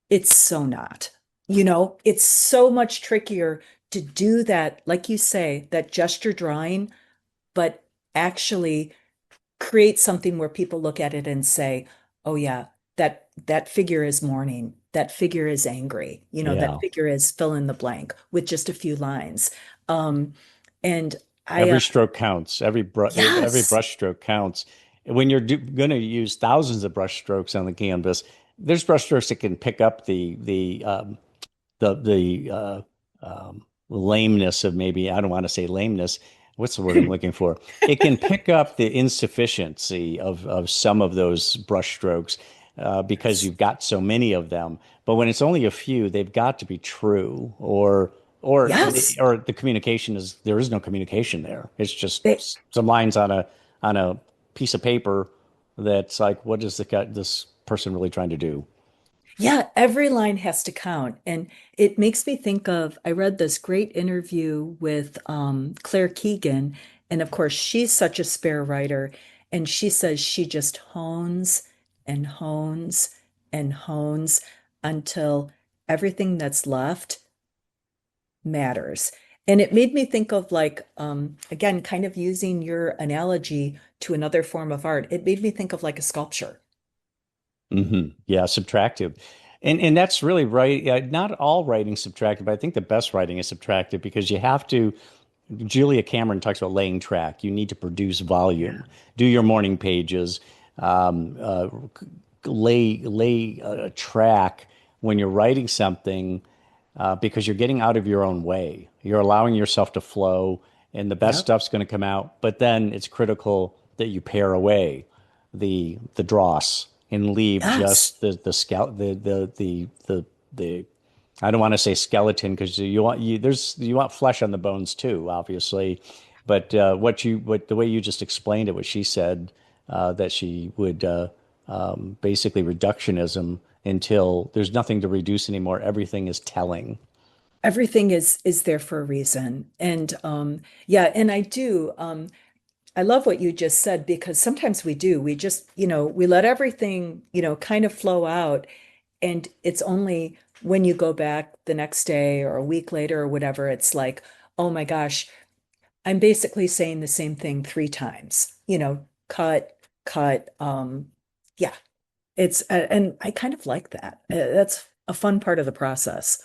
It's so not. It's so much trickier to do that, like you say, that gesture drawing, but actually create something where people look at it and say, oh yeah, that figure is mourning. That figure is angry. That Yeah. figure is fill in the blank with just a few lines. Um, and I, Every stroke counts. Every yes, brush stroke counts. When you're going to use thousands of brush strokes on the canvas, there's brush strokes that can pick up the lameness of, maybe, I don't want to say lameness. What's the word I'm looking for? It can pick up the insufficiency of some of those brush strokes, because you've got so many of them. But when it's only a few, they've got to be true, yes, or the communication is there is no communication there. It's just they, some lines on a piece of paper that's like, what is this person really trying to do? Yeah, every line has to count. And it makes me think of, I read this great interview with Claire Keegan. And of course, she's such a spare writer. And she says she just hones and hones and hones until everything that's left matters. And it made me think of like, again, kind of using your analogy to another form of art. It made me think of like a sculpture. Yeah, subtractive. And that's really right. Not all writing subtractive, but I think the best writing is subtractive, because you have to. Julia Cameron talks about laying track. You need to produce volume. Yeah. Do your morning pages. Um, uh, lay a track when you're writing something, because you're getting out of your own way. You're allowing yourself to flow, and the best Yep. stuff's going to come out. But then it's critical that you pare away the dross and leave Yes. just the I don't want to say skeleton, because you want flesh on the bones too, obviously. But what the way you just explained it, what she said, that she would, basically reductionism until there's nothing to reduce anymore. Everything is telling. Everything is there for a reason. And yeah, and I love what you just said, because sometimes we do. We just, we let everything, kind of flow out. And it's only when you go back the next day or a week later or whatever, it's like, oh my gosh, I'm basically saying the same thing three times, cut, cut. Yeah, and I kind of like that. That's a fun part of the process.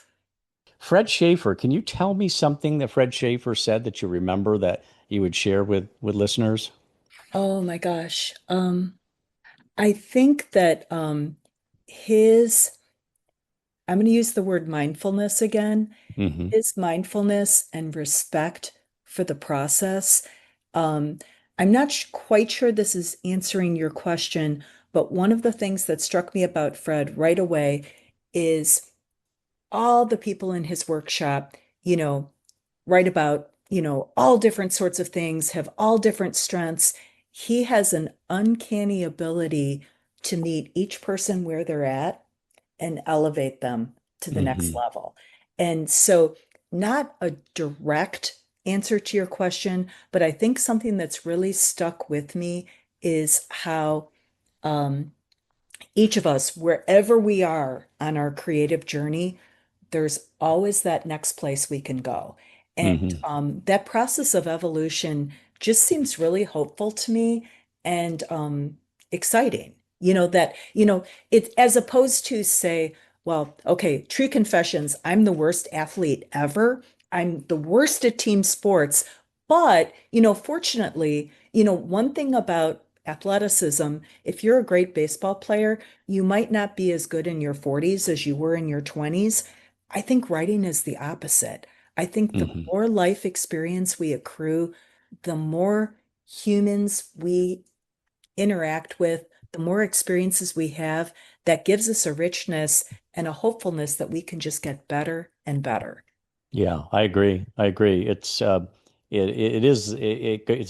Fred Schaefer, can you tell me something that Fred Schaefer said that you remember that you would share with listeners? Oh my gosh. I think that his, I'm going to use the word mindfulness again, Hmm. his mindfulness and respect for the process. Um, I'm not quite sure this is answering your question, but one of the things that struck me about Fred right away is all the people in his workshop, write about, all different sorts of things, have all different strengths. He has an uncanny ability to meet each person where they're at and elevate them to the next Hmm. level. And so, not a direct answer to your question, but I think something that's really stuck with me is how um, each of us, wherever we are on our creative journey, there's always that next place we can go. And Hmm. that process of evolution just seems really hopeful to me and exciting. It as opposed to say, well, okay, true confessions, I'm the worst athlete ever. I'm the worst at team sports. But, fortunately, one thing about athleticism, if you're a great baseball player, you might not be as good in your 40s as you were in your 20s. I think writing is the opposite. I think the Hmm. more life experience we accrue, the more humans we interact with, the more experiences we have, that gives us a richness and a hopefulness that we can just get better and better. Yeah, I agree. I agree. It's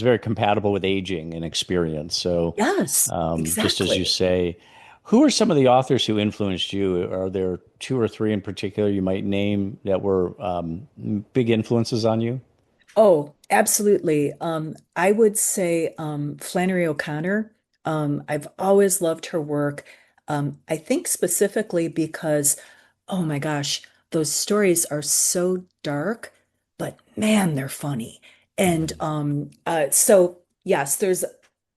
very compatible with aging and experience. So, Yes, just as you exactly. say, who are some of the authors who influenced you? Are there two or three in particular you might name that were big influences on you? Oh, absolutely. I would say Flannery O'Connor. I've always loved her work. I think specifically because, oh my gosh, those stories are so dark, but man, they're funny. And so, yes, there's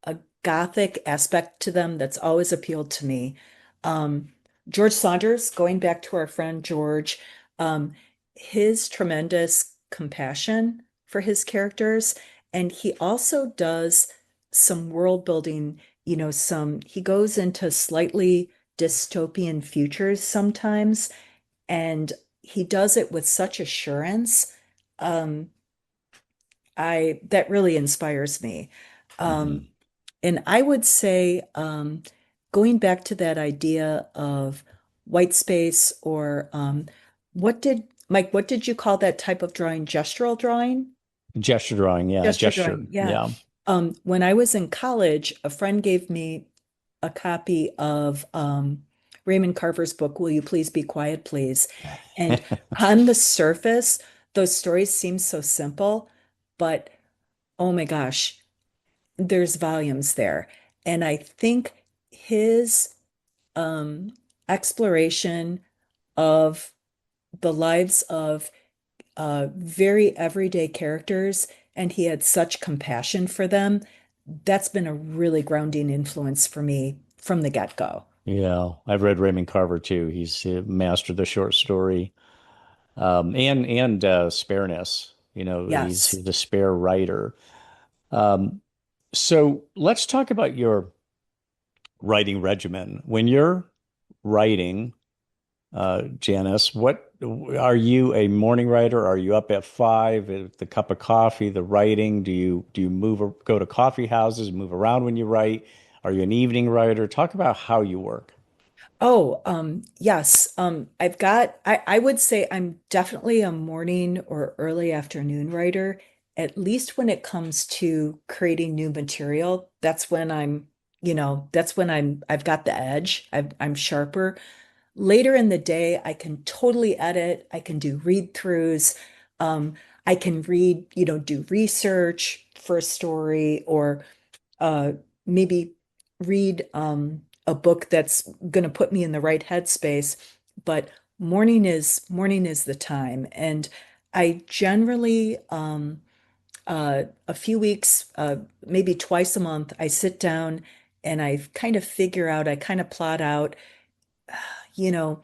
a gothic aspect to them that's always appealed to me. Um, George Saunders, going back to our friend George, um, his tremendous compassion for his characters. And he also does some world building, he goes into slightly dystopian futures sometimes, and he does it with such assurance. Um, that really inspires me. Um, Hmm. and I would say, going back to that idea of white space or what did you call that type of drawing? Gestural drawing? Gesture drawing, yeah, Gesture gesture, drawing, yeah. yeah. When I was in college, a friend gave me a copy of Raymond Carver's book, Will You Please Be Quiet, Please? And on the surface, those stories seem so simple, but oh my gosh, there's volumes there. And I think his um, exploration of the lives of very everyday characters, and he had such compassion for them. That's been a really grounding influence for me from the get-go. Yeah, I've read Raymond Carver too. He's mastered the short story, and spareness. Yes. He's a spare writer. Um, so let's talk about your writing regimen. When you're writing, Janice, what are you a morning writer? Are you up at 5, the cup of coffee, the writing? Do you go to coffee houses, move around when you write? Are you an evening writer? Talk about how you work. Oh, yes. I would say I'm definitely a morning or early afternoon writer, at least when it comes to creating new material. That's when I've got the edge. I'm sharper. Later in the day, I can totally edit. I can do read throughs. Um, I can read, do research for a story or uh, maybe read a book that's going to put me in the right headspace. But morning is the time, and I generally a few weeks, maybe twice a month, I sit down and I kind of plot out, you know,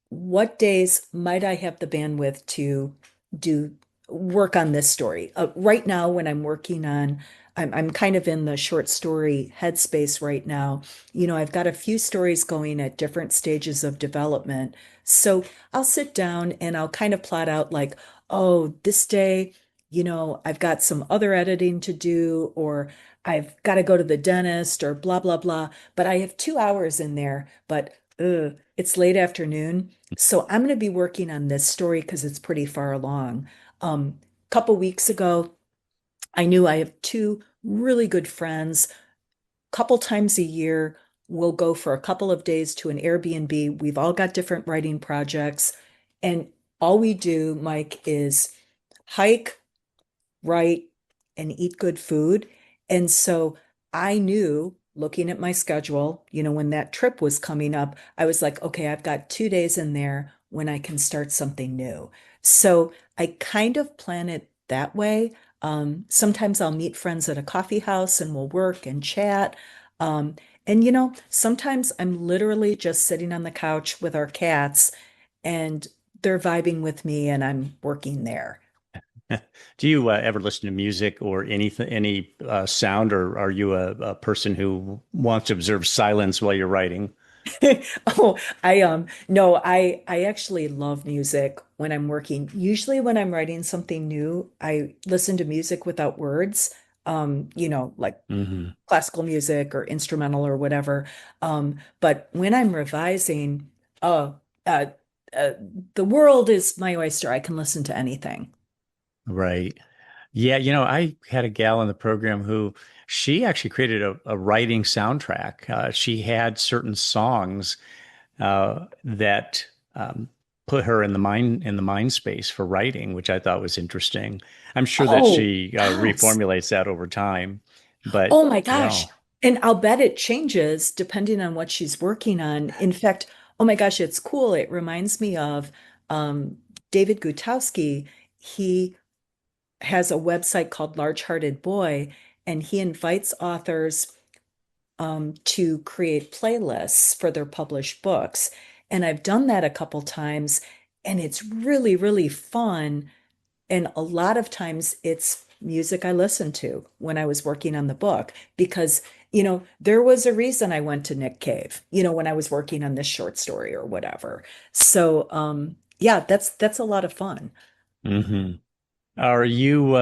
what days might I have the bandwidth to do work on this story? Right now, when I'm working on, I'm kind of in the short story headspace right now. I've got a few stories going at different stages of development. So I'll sit down and I'll kind of plot out like, oh, this day, I've got some other editing to do, or I've got to go to the dentist, or blah, blah, blah. But I have 2 hours in there, but it's late afternoon. So I'm going to be working on this story because it's pretty far along. Couple weeks ago, I knew I have two really good friends. Couple times a year, we'll go for a couple of days to an Airbnb. We've all got different writing projects, and all we do, Mike, is hike, write, and eat good food. And so I knew looking at my schedule, when that trip was coming up, I was like, okay, I've got 2 days in there when I can start something new. So I kind of plan it that way. Sometimes I'll meet friends at a coffee house and we'll work and chat. Um, and sometimes I'm literally just sitting on the couch with our cats and they're vibing with me and I'm working there. Do you ever listen to music or any sound, or are you a person who wants to observe silence while you're writing? Oh, I no, I actually love music when I'm working. Usually when I'm writing something new, I listen to music without words. like Hmm. classical music or instrumental or whatever. But when I'm revising, oh, uh, the world is my oyster. I can listen to anything. Right. Yeah, I had a gal in the program who she actually created a writing soundtrack. She had certain songs that put her in the mind space for writing, which I thought was interesting. I'm sure that Oh, she yes. reformulates that over time, but Oh my yeah. gosh. And I'll bet it changes depending on what she's working on. In fact, oh my gosh, it's cool. It reminds me of um, David Gutowski. He has a website called Large Hearted Boy, and he invites authors to create playlists for their published books. And I've done that a couple times, and it's really, really fun. And a lot of times it's music I listened to when I was working on the book because, there was a reason I went to Nick Cave, when I was working on this short story or whatever. So, yeah, that's a lot of fun. Hmm. Are you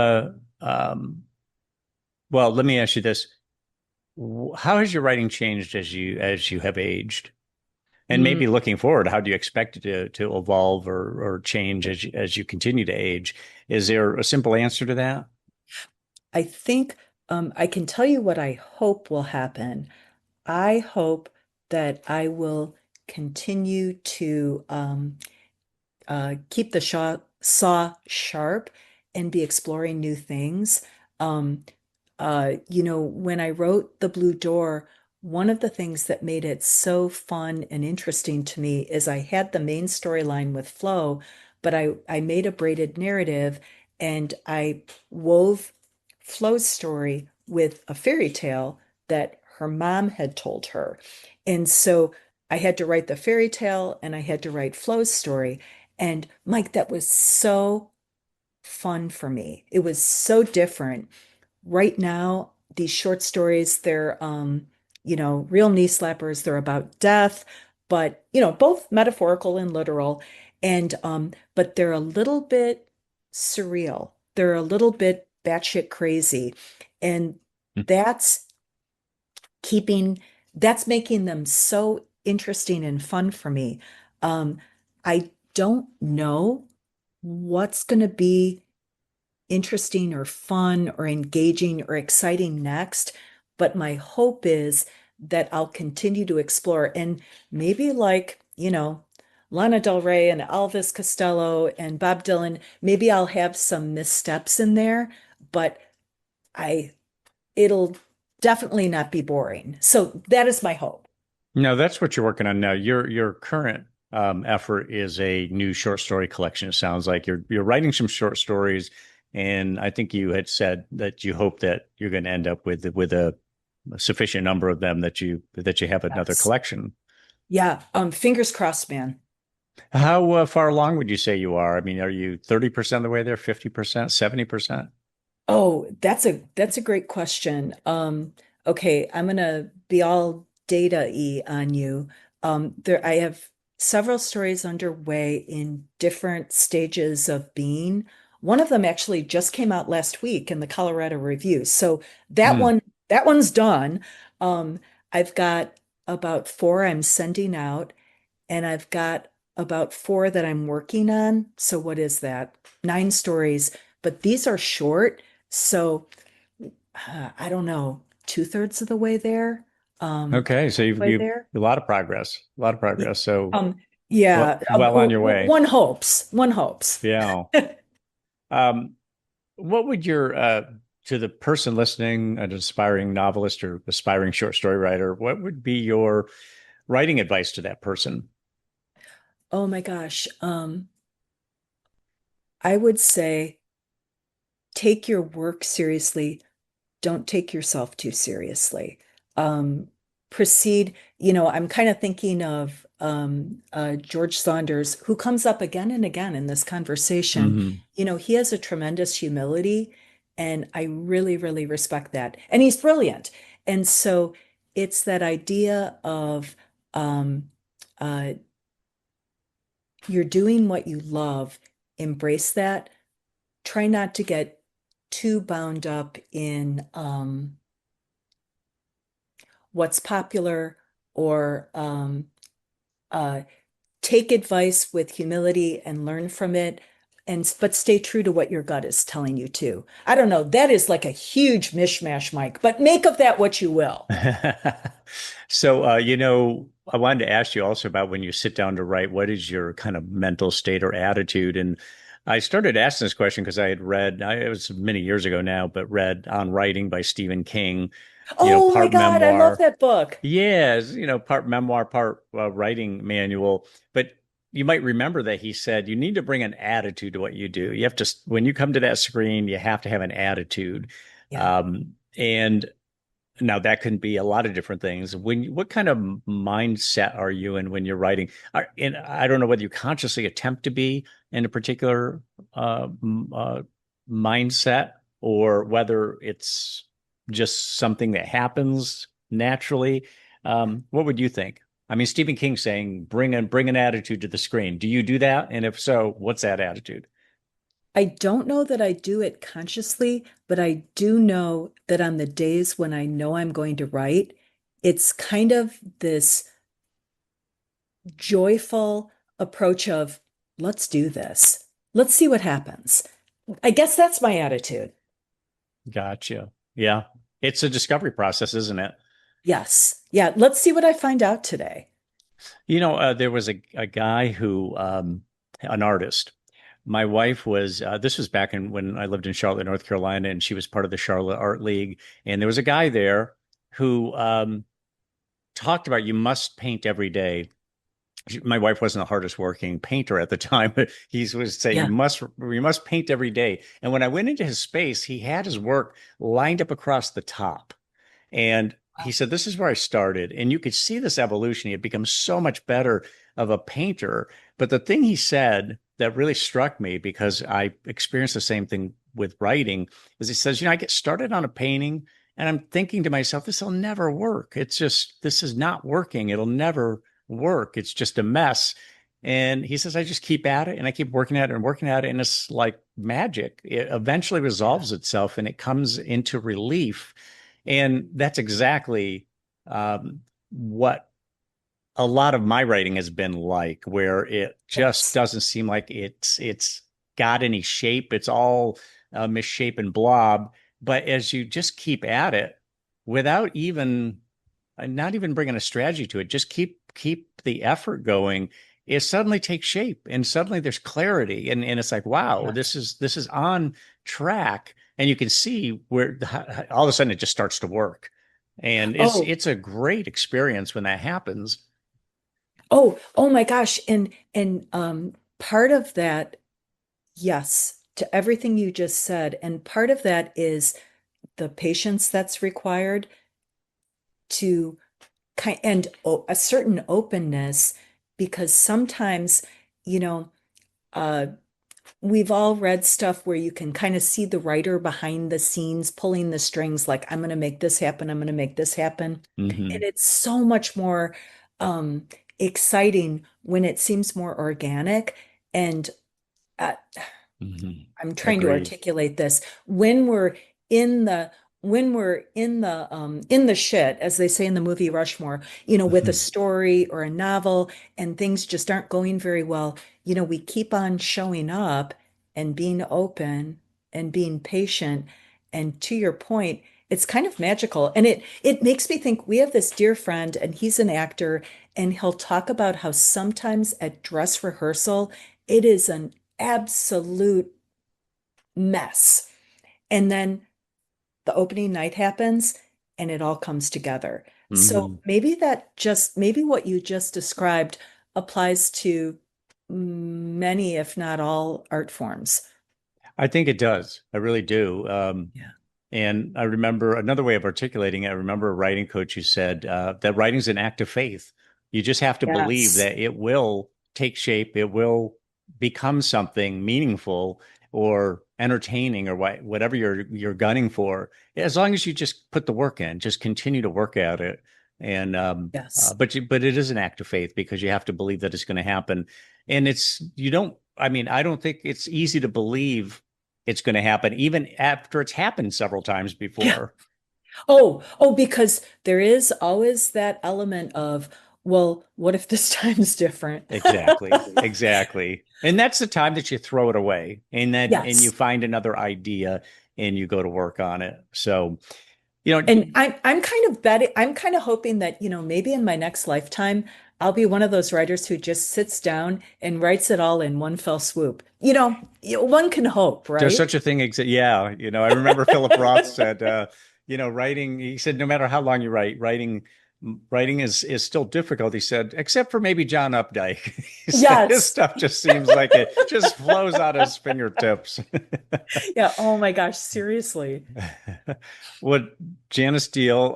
well, let me ask you this. How has your writing changed as you have aged? And Mm, maybe looking forward, how do you expect it to evolve or change as you continue to age? Is there a simple answer to that? I think I can tell you what I hope will happen. I hope that I will continue to keep the saw sharp and be exploring new things. Um, when I wrote The Blue Door, one of the things that made it so fun and interesting to me is I had the main storyline with Flo, but I made a braided narrative and I wove Flo's story with a fairy tale that her mom had told her. And so I had to write the fairy tale and I had to write Flo's story. And Mike, that was so fun for me. It was so different. Right now, these short stories, they're real knee slappers. They're about death, but both metaphorical and literal. And but they're a little bit surreal. They're a little bit batshit crazy. And that's keeping that's making them so interesting and fun for me. Um, I don't know what's going to be interesting or fun or engaging or exciting next. But my hope is that I'll continue to explore and maybe like, Lana Del Rey and Elvis Costello and Bob Dylan, maybe I'll have some missteps in there, but I it'll definitely not be boring. So that is my hope. No, that's what you're working on now. Your current effort is a new short story collection. It sounds like you're writing some short stories, and I think you had said that you hope that you're going to end up with a sufficient number of them that you have another Yes. collection. Yeah. Fingers crossed, man. How far along would you say you are? I mean, are you 30% of the way there, 50%, 70%? Oh, that's a great question. Okay, I'm gonna be all data-y on you. I have several stories underway in different stages of being. One of them actually just came out last week in the Colorado Review. So that Hmm. one, that one's done. Um, I've got about four I'm sending out, and I've got about four that I'm working on. So what is that? Nine stories, but these are short. So I don't know, two-thirds of the way there. Okay, so Way you've there. a lot of progress, a lot of Y- progress. So yeah, well on your way. one hopes, one hopes. Yeah. Um, what would your to the person listening, an aspiring novelist or aspiring short story writer, what would be your writing advice to that person? Oh my gosh. I would say take your work seriously. Don't take yourself too seriously. Um, proceed, I'm kind of thinking of George Saunders, who comes up again and again in this conversation. Hmm. He has a tremendous humility, and I really, really respect that. And he's brilliant. And so it's that idea of um, uh, you're doing what you love, embrace that. Try not to get too bound up in what's popular or uh, take advice with humility and learn from it, and but stay true to what your gut is telling you too. I don't know. That is like a huge mishmash, Mike, but make of that what you will. So, I wanted to ask you also about when you sit down to write, what is your kind of mental state or attitude? And I started asking this question because I had read, it was many years ago now, but read On Writing by Stephen King, Oh my part God, I love memoir. that book. Yes, part memoir, part writing manual. But you might remember that he said you need to bring an attitude to what you do. You have to, when you come to that screen, you have to have an attitude. Yeah. And now that can be a lot of different things. What kind of mindset are you in when you're writing? And I don't know whether you consciously attempt to be in a particular mindset or whether it's just something that happens naturally. What would you think? I mean, Stephen King saying bring an attitude to the screen. Do you do that? And if so, what's that attitude? I don't know that I do it consciously, but I do know that on the days when I know I'm going to write, it's kind of this joyful approach of, let's do this. Let's see what happens. I guess that's my attitude. Gotcha. Yeah. It's a discovery process, isn't it? Yes. Yeah. Let's see what I find out today. There was a guy who, an artist. My wife was, this was back when I lived in Charlotte, North Carolina, and she was part of the Charlotte Art League. And there was a guy there who talked about you must paint every day. My wife wasn't the hardest working painter at the time, but he was saying Yeah. you must paint every day. And when I went into his space, he had his work lined up across the top. And he said, this is where I started. And you could see this evolution. He had become so much better of a painter. But the thing he said that really struck me, because I experienced the same thing with writing, is he says, I get started on a painting and I'm thinking to myself, this will never work. This is not working. It'll never work. It's just a mess. And he says, I just keep at it and I keep working at it and working at it. And it's like magic. It eventually resolves itself and it comes into relief. And that's exactly what a lot of my writing has been like, where it just Yes. doesn't seem like it's got any shape. It's all a misshapen blob. But as you just keep at it without even not even bringing a strategy to it, just keep the effort going, it suddenly takes shape and suddenly there's clarity. And it's like, wow, Yeah. this is on track. And you can see where all of a sudden it just starts to work. And it's Oh, it's a great experience when that happens. oh my gosh. And part of that, yes, to everything you just said. And part of that is the patience that's required to and a certain openness, because sometimes, you know, uh, we've all read stuff where you can kind of see the writer behind the scenes pulling the strings, like, I'm going to make this happen, I'm going to make this happen. And Hmm. it's so much more um, exciting when it seems more organic. And uh, Hmm. I'm trying to Agreed. articulate this. When we're in the in the shit, as they say in the movie Rushmore, with a Hmm. story or a novel and things just aren't going very well, we keep on showing up and being open and being patient. And to your point, it's kind of magical. And it makes me think we have this dear friend and he's an actor and he'll talk about how sometimes at dress rehearsal, it is an absolute mess. And then the opening night happens and it all comes together. So Hmm. maybe what you just described applies to many, if not all, art forms. I think it does. I really do. Yeah. And I remember another way of articulating it. I remember a writing coach who said that writing's an act of faith. You just have to believe Yes. that it will take shape, it will become something meaningful or entertaining or whatever you're gunning for. As long as you just put the work in, just continue to work at it. And Yes. but it is an act of faith because you have to believe that it's going to happen. And it's you don't. I mean, I don't think it's easy to believe it's going to happen, even after it's happened several times Yeah. before. Because there is always that element of, well, what if this time's different? Exactly. Exactly. And that's the time that you throw it away and you Yes. find another idea and you go to work on it. So, And I'm kind of betting, I'm kind of hoping that, maybe in my next lifetime, I'll be one of those writers who just sits down and writes it all in one fell swoop. One can hope, there's right? such a thing. Yeah. I remember Philip Roth said, writing, he said, no matter how long you writing is still difficult. He said, except for maybe John Updike. He said his Yes. stuff just seems like it just flows out of his fingertips. Yeah. Oh my gosh. Seriously. Well, Janice Deal,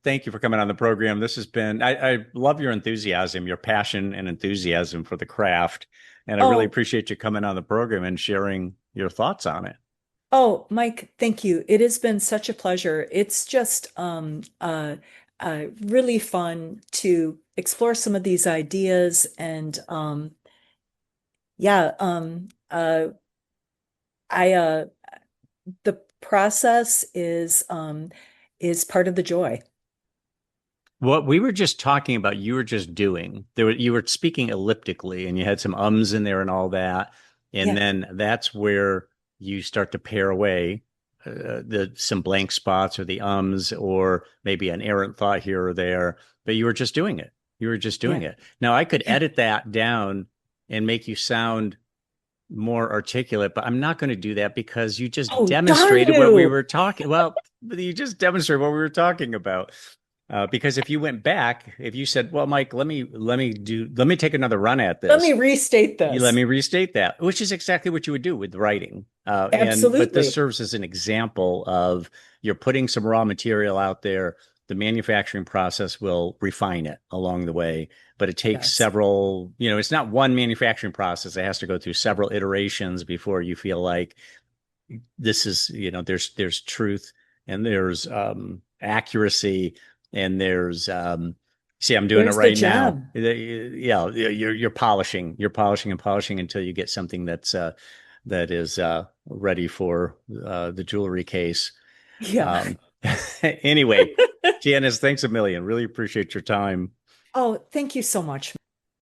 thank you for coming on the program. This has been, I love your enthusiasm, your passion and enthusiasm for the craft. And I really Oh, appreciate you coming on the program and sharing your thoughts on it. oh, Mike, thank you. It has been such a pleasure. It's just really fun to explore some of these ideas and yeah, I the process is part of the joy. What we were just talking about, you were just doing. You were speaking elliptically, and you had some ums in there and all that, and Yeah. then that's where you start to pare away some blank spots or the ums, or maybe an errant thought here or there. But you were just doing it. You were just doing Yeah. it. Now I could Yeah. edit that down and make you sound more articulate, but I'm not going to do that because you just Oh, darn demonstrated what we you. were talking. Well, you just demonstrated what we were talking about. Because if you went back, if you said, "Well, Mike, let me take another run at Let me this," restate you let this. me restate that, which is exactly what you would do with writing. But this Absolutely. serves as an example of you're putting some raw material out there. The manufacturing process will refine it along the way, but it takes Yes. several, it's not one manufacturing process. It has to go through several iterations before you feel like this is, there's truth and there's accuracy and there's see, I'm doing it There's the right now. gem. Yeah, you're polishing, and polishing until you get something that is ready for the jewelry case. Yeah. Um, anyway, Janice, thanks a million. Really appreciate your time. Oh, thank you so much.